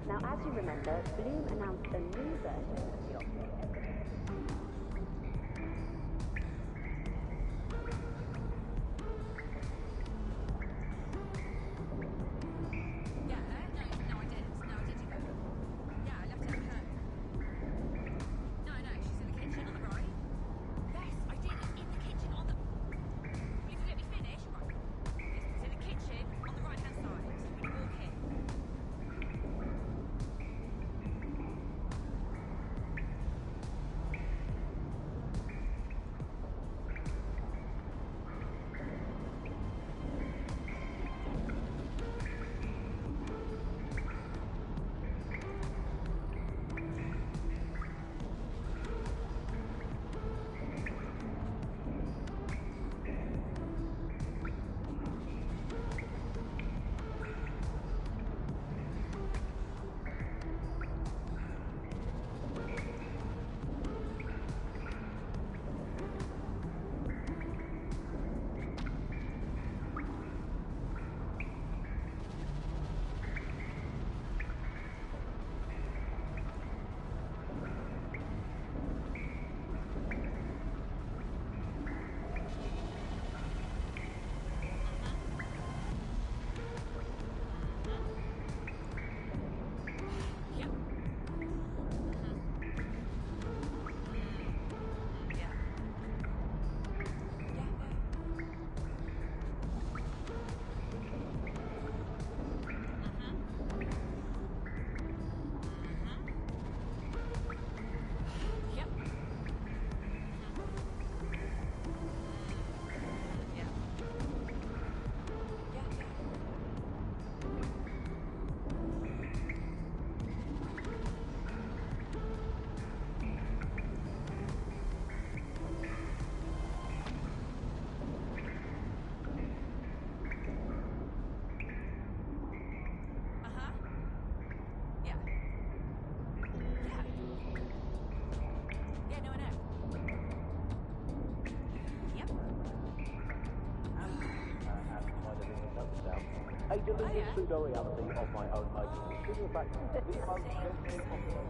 Speaker 18: Now, as you remember, Bloom announced a new version of the Optic.
Speaker 13: appendix out. A deluded pseudo-reality of my own making. Due to the fact the most genuine population...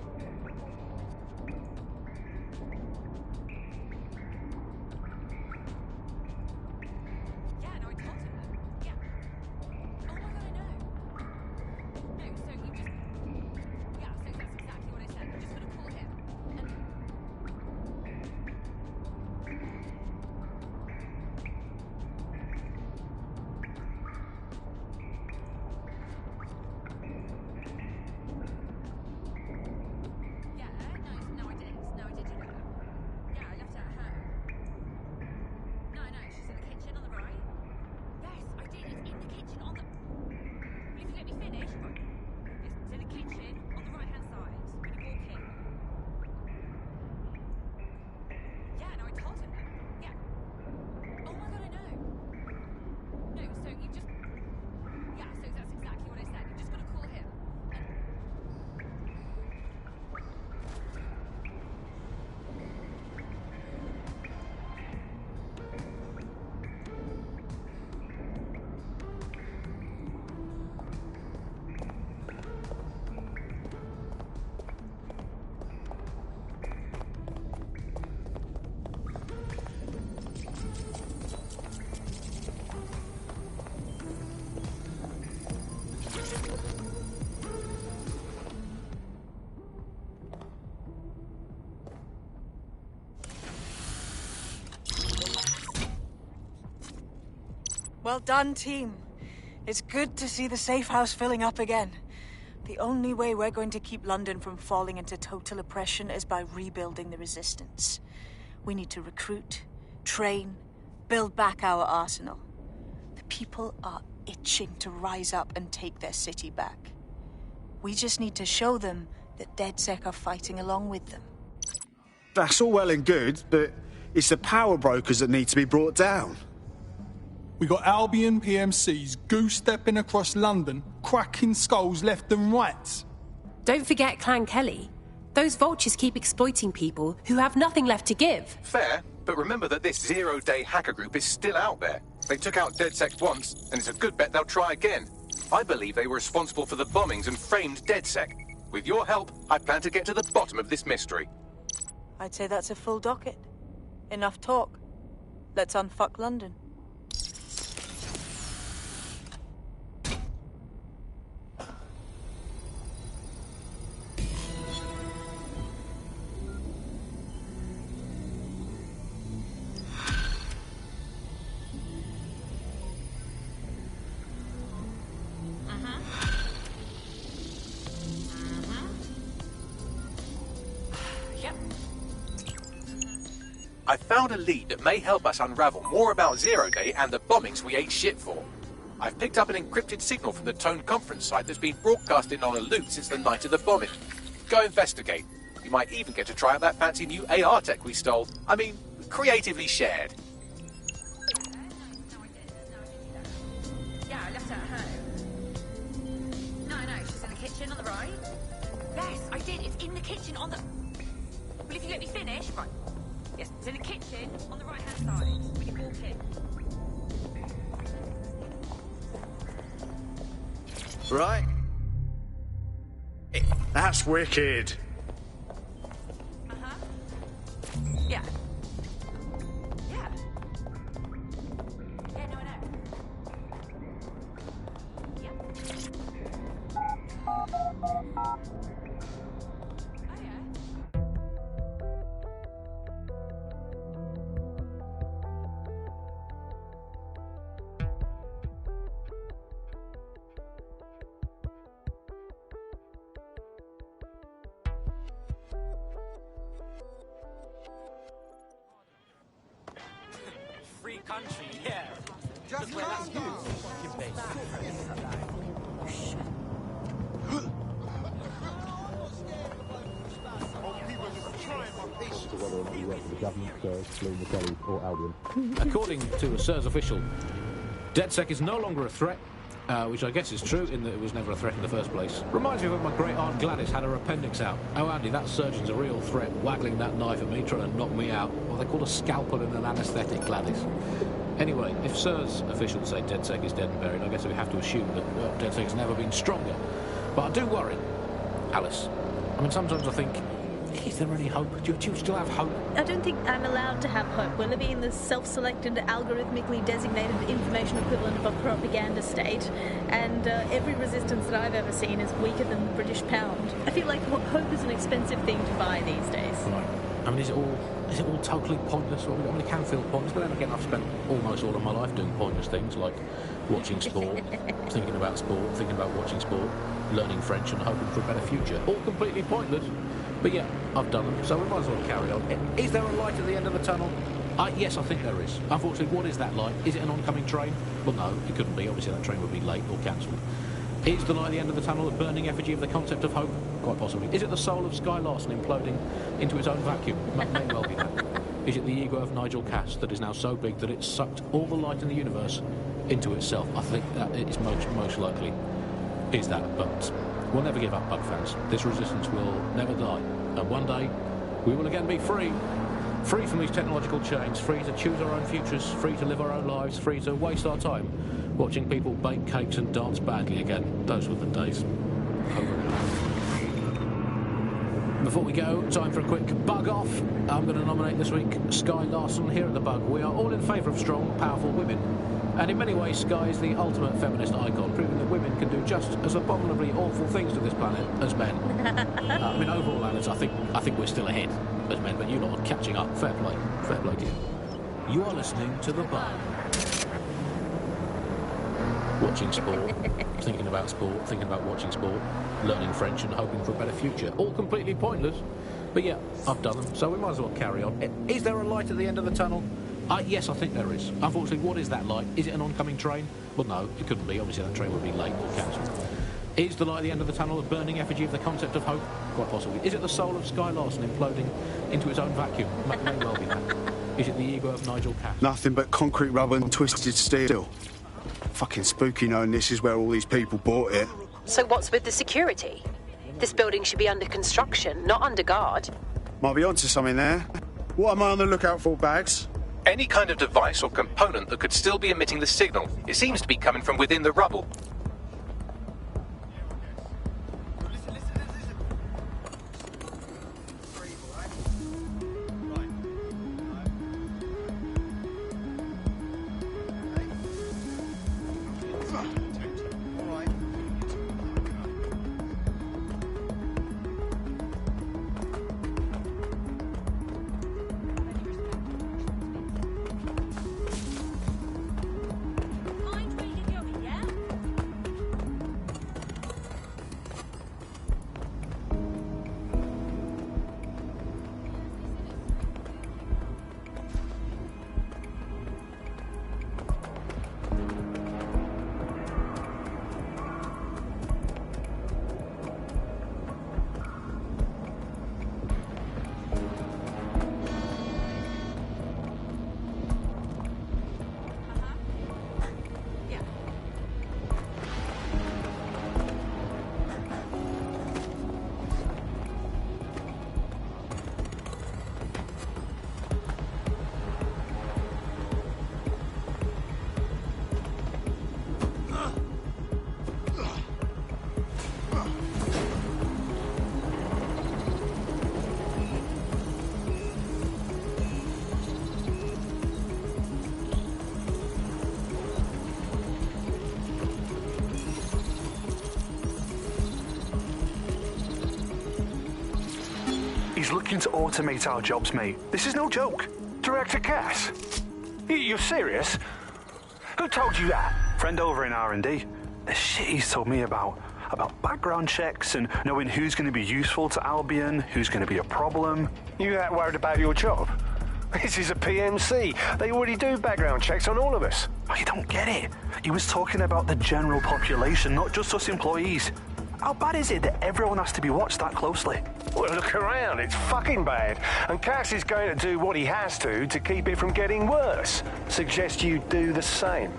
Speaker 7: Well done, team. It's good to see the safe house filling up again. The only way we're going to keep London from falling into total oppression is by rebuilding the resistance. We need to recruit, train, build back our arsenal. The people are itching to rise up and take their city back. We just need to show them that DedSec are fighting along with them.
Speaker 8: That's all well and good, but it's the power brokers that need to be brought down.
Speaker 14: We got Albion PMCs goose-stepping across London, cracking skulls left and right.
Speaker 1: Don't forget Clan Kelly. Those vultures keep exploiting people who have nothing left to give.
Speaker 3: Fair, but remember that this zero-day hacker group is still out there. They took out DedSec once, and it's a good bet they'll try again. I believe they were responsible for the bombings and framed DedSec. With your help, I plan to get to the bottom of this mystery.
Speaker 7: I'd say that's a full docket. Enough talk. Let's unfuck London.
Speaker 3: I found a lead that may help us unravel more about Zero Day and the bombings we ate shit for. I've picked up an encrypted signal from the Tone conference site that's been broadcasting on a loop since the night of the bombing. Go investigate. You might even get to try out that fancy new AR tech we stole. I mean, creatively shared.
Speaker 17: Yeah, I left her at home. No, she's in the kitchen on the right. Yes, I did. It's in the kitchen on the... Well, if you let me finish... Right. Yes, it's in the kitchen on the right-hand side when you walk in.
Speaker 8: Right. That's wicked.
Speaker 17: Uh-huh. Yeah. Yeah. Yeah, no, I know. Yeah. Oh, yeah.
Speaker 11: Free country, yeah. Just where that's you. Fucking base.
Speaker 13: To whether or not you work for the government, Sirs, Bloom, the Kellys, or Albion.
Speaker 6: According to a SIRS official, DedSec is no longer a threat, which I guess is true in that it was never a threat in the first place. Reminds me of when my great aunt Gladys had her appendix out. Oh, Andy, that surgeon's a real threat, waggling that knife at me, trying to knock me out. Well, they call a scalpel and an anaesthetic, Gladys. Anyway, if Sir's officials say DedSec is dead and buried, I guess we have to assume that, well, DedSec has never been stronger. But I do worry, Alice. I mean, sometimes I think, is there any hope? Do you still have hope?
Speaker 5: I don't think I'm allowed to have hope. We're living in this self-selected, algorithmically designated information equivalent of a propaganda state, and every resistance that I've ever seen is weaker than the British pound. I feel like hope is an expensive thing to buy these days.
Speaker 6: Right. I mean, is it all totally pointless? I mean, it can feel pointless, but then again, I've spent almost all of my life doing pointless things, like watching sport, thinking about sport, thinking about watching sport, learning French and hoping for a better future. All completely pointless. But yeah, I've done them, so we might as well carry on. Is there a light at the end of the tunnel? Yes, I think there is. Unfortunately, what is that light? Is it an oncoming train? Well, no, it couldn't be. Obviously, that train would be late or cancelled. Is the light at the end of the tunnel a burning effigy of the concept of hope? Quite possibly. Is it the soul of Sky Larson imploding into its own vacuum? May well be that. Is it the ego of Nigel Cass that is now so big that it's sucked all the light in the universe into itself? I think that is most likely is that, but we'll never give up, Bug fans. This resistance will never die, and one day we will again be free. Free from these technological chains, free to choose our own futures, free to live our own lives, free to waste our time watching people bake cakes and dance badly again. Those were the days. Over and out. Before we go, time for a quick bug off. I'm going to nominate this week Sky Larson. Here at the Bug, we are all in favour of strong, powerful women. And in many ways, Sky is the ultimate feminist icon, proving that women can do just as abominably awful things to this planet as men. I mean, overall, Alice, I think we're still ahead as men, but you're not catching up. Fair play to you. You are listening to the Bug. Watching sport, thinking about sport, thinking about watching sport, learning French and hoping for a better future. All completely pointless. But yeah, I've done them, so we might as well carry on. Is there a light at the end of the tunnel? Yes, I think there is. Unfortunately, what is that light? Is it an oncoming train? Well, no, it couldn't be. Obviously, that train would be late or cancelled. Is the light at the end of the tunnel a burning effigy of the concept of hope? Quite possibly. Is it the soul of Sky Larson imploding into its own vacuum? May well be that. Is it the ego of Nigel Cass?
Speaker 8: Nothing but concrete rubber and twisted steel. Fucking spooky knowing this is where all these people bought it.
Speaker 1: So what's with the security? This building should be under construction, not under guard.
Speaker 8: Might be onto something there. What am I on the lookout for, Bags?
Speaker 3: Any kind of device or component that could still be emitting the signal. It seems to be coming from within the rubble.
Speaker 9: He's looking to automate our jobs, mate. This is no joke. Director Cass? You're serious? Who told you that? Friend over in R&D. The shit he's told me about background checks and knowing who's going to be useful to Albion, who's going to be a problem.
Speaker 21: You that worried about your job? This is a PMC. They already do background checks on all of us.
Speaker 9: Oh, you don't get it. He was talking about the general population, not just us employees. How bad is it that everyone has to be watched that closely?
Speaker 21: Well, look around. It's fucking bad. And Cass is going to do what he has to keep it from getting worse. Suggest you do the same.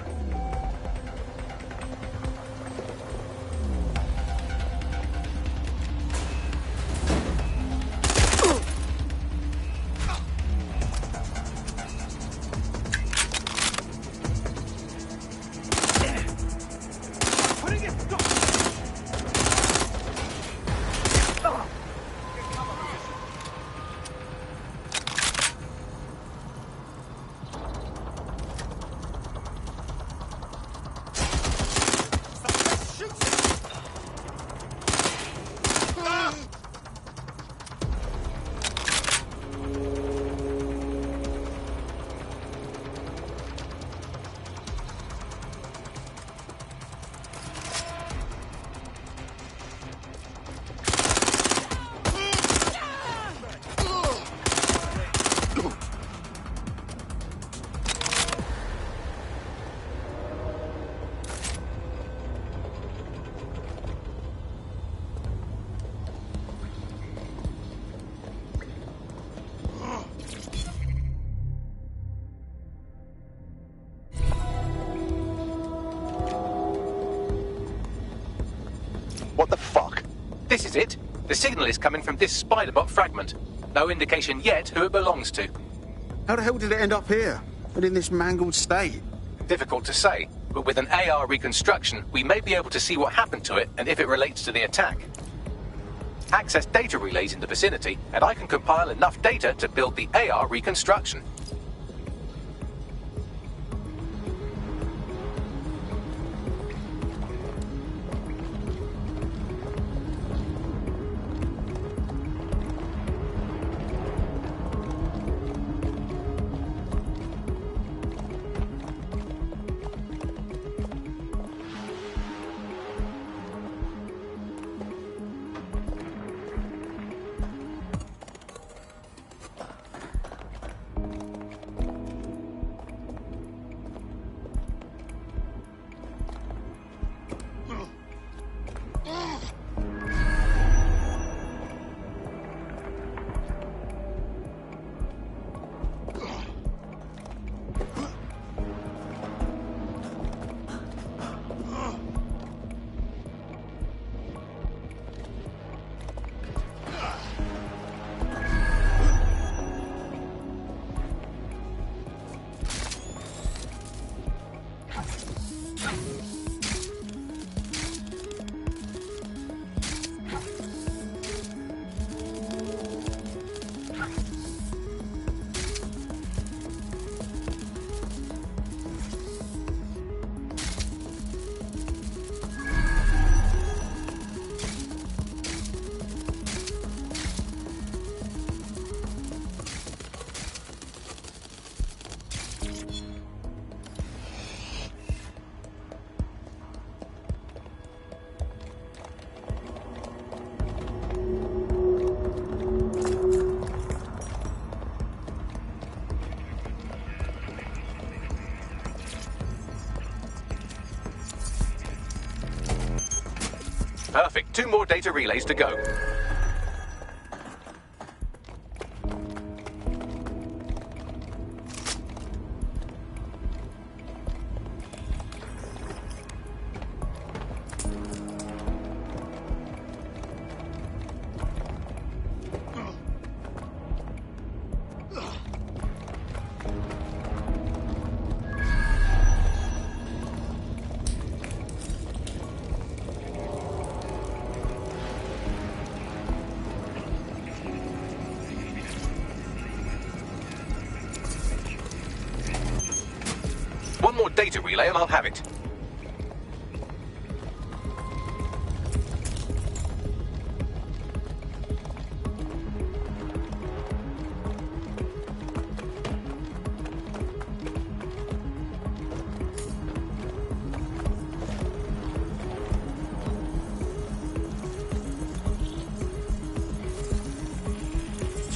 Speaker 3: What the fuck? This is it. The signal is coming from this Spider-Bot fragment. No indication yet who it belongs to.
Speaker 8: How the hell did it end up here? And in this mangled state?
Speaker 3: Difficult to say, but with an AR reconstruction, we may be able to see what happened to it and if it relates to the attack. Access data relays in the vicinity, and I can compile enough data to build the AR reconstruction. Perfect. 2 more data relays to go. One more data relay and I'll have it.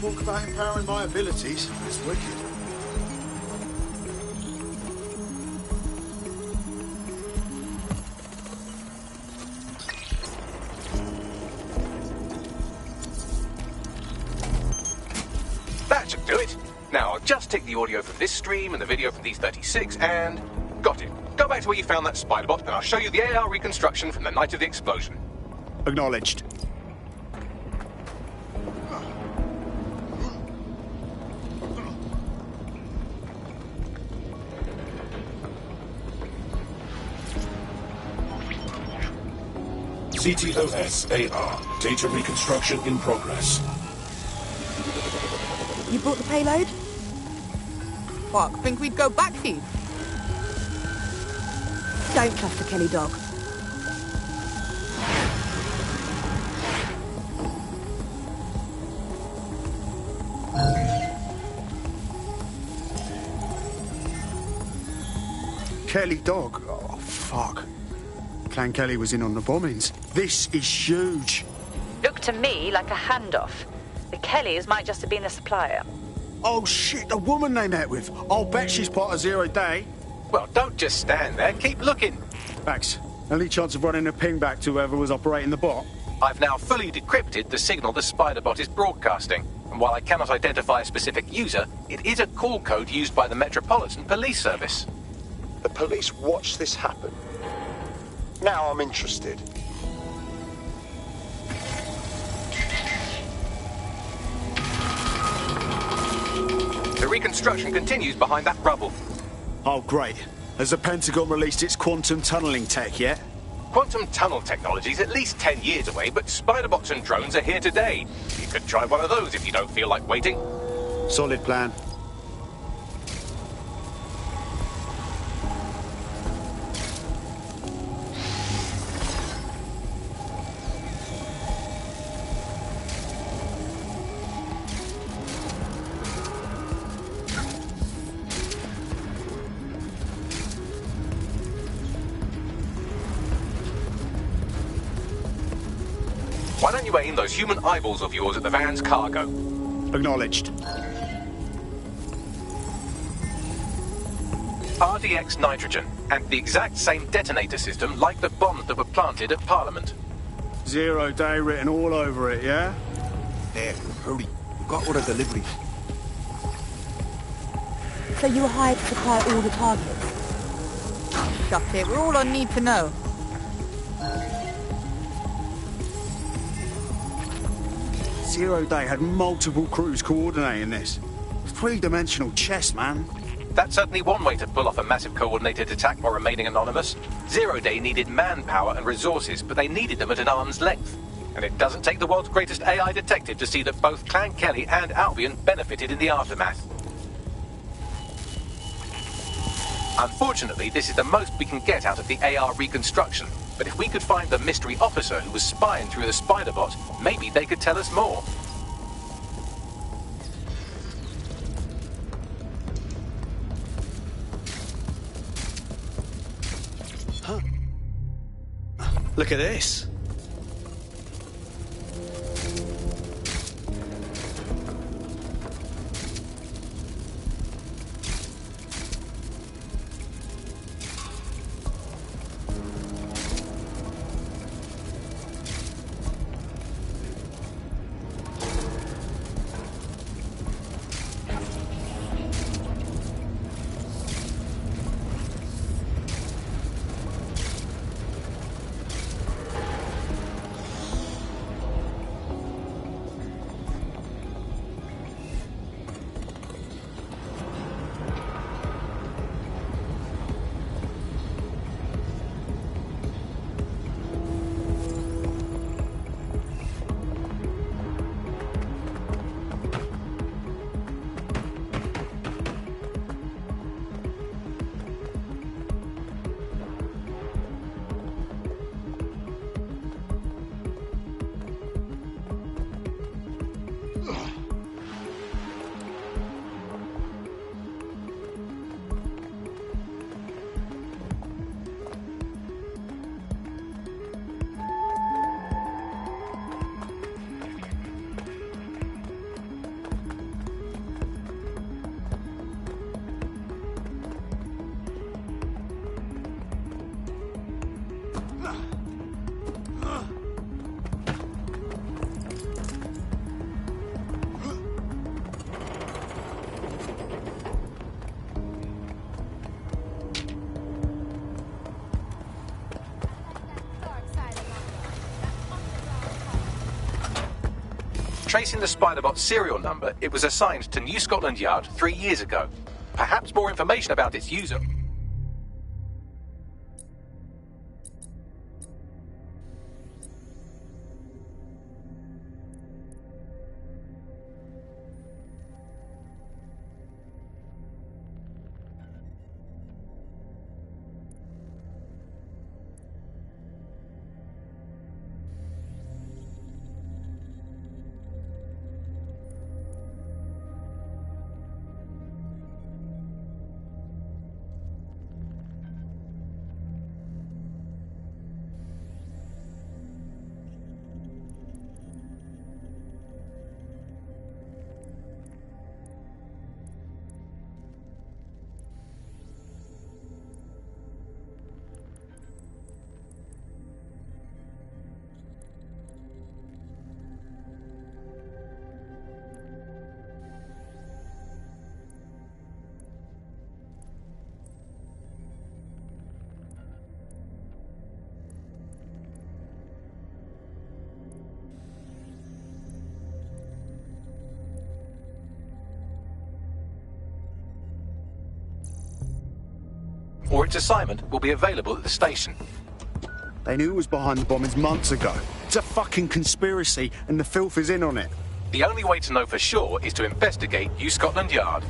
Speaker 8: Talk about empowering my abilities. It's wicked.
Speaker 3: That should do it. Now, I'll just take the audio from this stream and the video from these 36 and... got it. Go back to where you found that Spider-Bot and I'll show you the AR reconstruction from the night of the explosion.
Speaker 8: Acknowledged.
Speaker 12: CTOS-AR. Data reconstruction in progress.
Speaker 2: You brought the payload? Fuck, think we'd go back here? Don't trust the Kelly dog.
Speaker 8: Kelly dog? Oh, fuck. Clan Kelly was in on the bombings. This is huge.
Speaker 22: Looked to me like a handoff. The Kellys might just have been the supplier.
Speaker 8: Oh, shit, the woman they met with. I'll bet she's part of Zero Day.
Speaker 3: Well, don't just stand there. Keep looking.
Speaker 8: Max, any chance of running a ping back to whoever was operating the bot?
Speaker 3: I've now fully decrypted the signal the Spider-Bot is broadcasting. And while I cannot identify a specific user, it is a call code used by the Metropolitan Police Service.
Speaker 23: The police watched this happen. Now I'm interested.
Speaker 3: The reconstruction continues behind that rubble.
Speaker 8: Oh, great. Has the Pentagon released its quantum tunneling tech yet?
Speaker 3: Quantum tunnel technology is at least 10 years away, but Spider-Bots and drones are here today. You could try one of those if you don't feel like waiting.
Speaker 8: Solid plan.
Speaker 3: Why don't you aim those human eyeballs of yours at the van's cargo?
Speaker 8: Acknowledged.
Speaker 3: RDX nitrogen, and the exact same detonator system like the bombs that were planted at Parliament.
Speaker 8: Zero Day written all over it, yeah?
Speaker 11: There, hurry. We've got order delivery.
Speaker 2: So you were hired to supply all the targets? Shut it, we're all I need to know.
Speaker 8: Zero Day had multiple crews coordinating this. Three-dimensional chess, man.
Speaker 3: That's certainly one way to pull off a massive coordinated attack while remaining anonymous. Zero Day needed manpower and resources, but they needed them at an arm's length. And it doesn't take the world's greatest AI detective to see that both Clan Kelly and Albion benefited in the aftermath. Unfortunately, this is the most we can get out of the AR reconstruction. But if we could find the mystery officer who was spying through the Spider-Bot, maybe they could tell us more.
Speaker 24: Huh. Look at this.
Speaker 3: Tracing the Spider-Bot's serial number, it was assigned to New Scotland Yard 3 years ago. Perhaps more information about its user. or its assignment will be available at the station.
Speaker 8: They knew who was behind the bombings months ago. It's a fucking conspiracy, and the filth is in on it.
Speaker 3: The only way to know for sure is to investigate New Scotland Yard.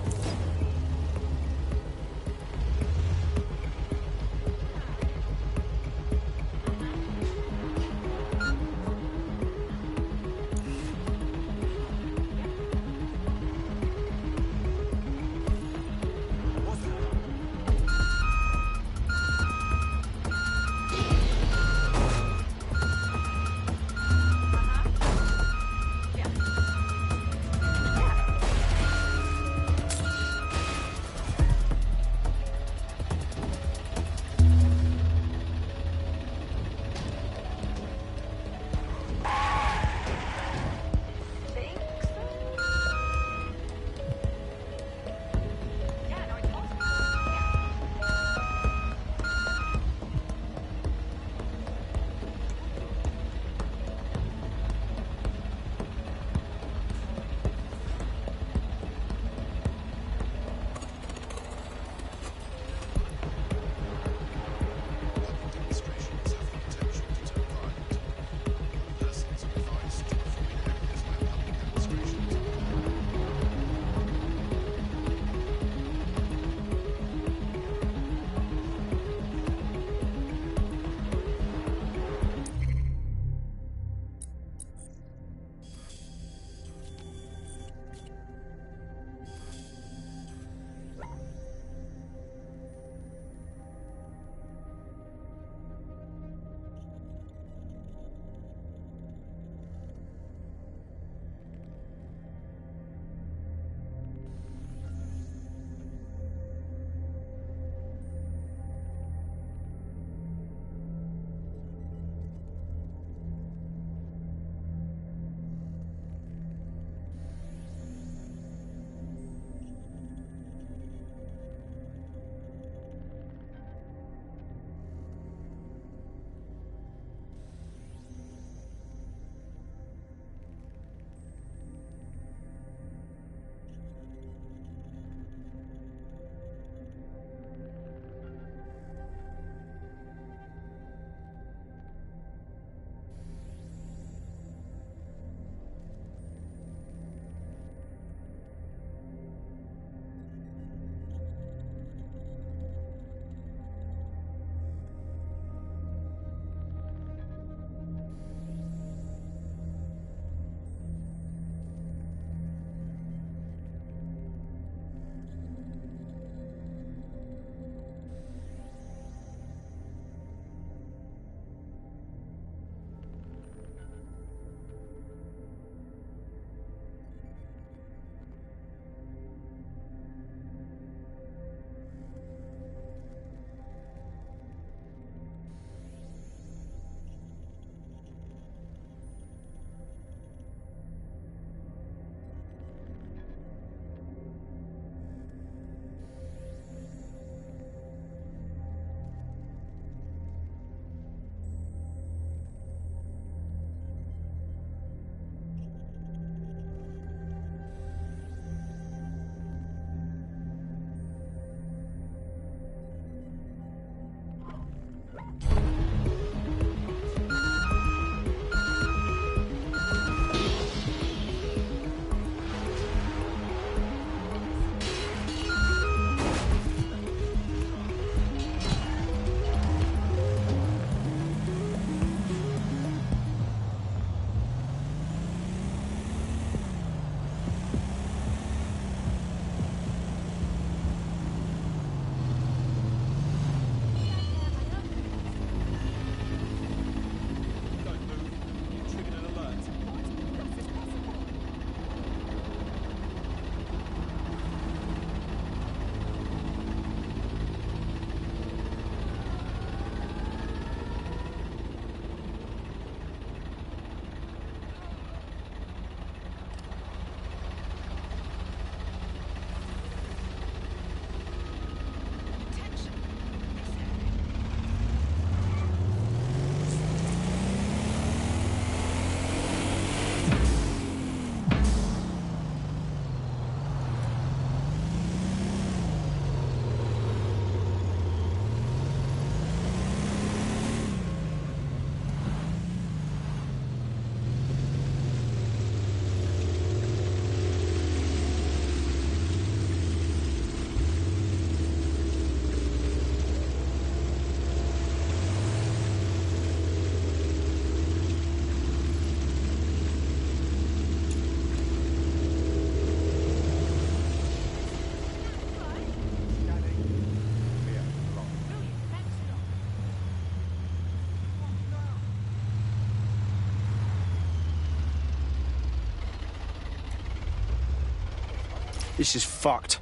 Speaker 8: This is fucked.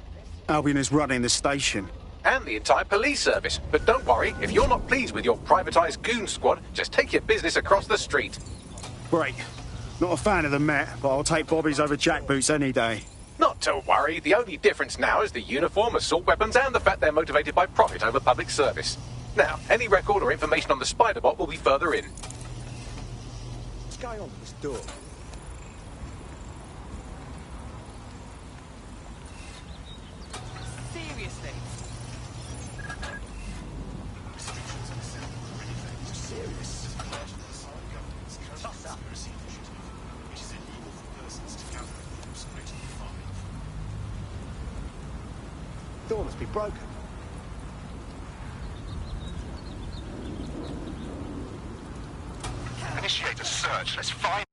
Speaker 8: Albion is running the station.
Speaker 3: And the entire police service. But don't worry, if you're not pleased with your privatised goon squad, just take your business across the street.
Speaker 8: Great. Not a fan of the Met, but I'll take Bobby's over jackboots any day.
Speaker 3: Not to worry, the only difference now is the uniform, assault weapons, and the fact they're motivated by profit over public service. Now, any record or information on the Spider-Bot will be further in.
Speaker 11: What's going on with this door?
Speaker 17: Seriously?
Speaker 11: Serious. Toss up. Door must be broken.
Speaker 23: Initiate a search. Let's find...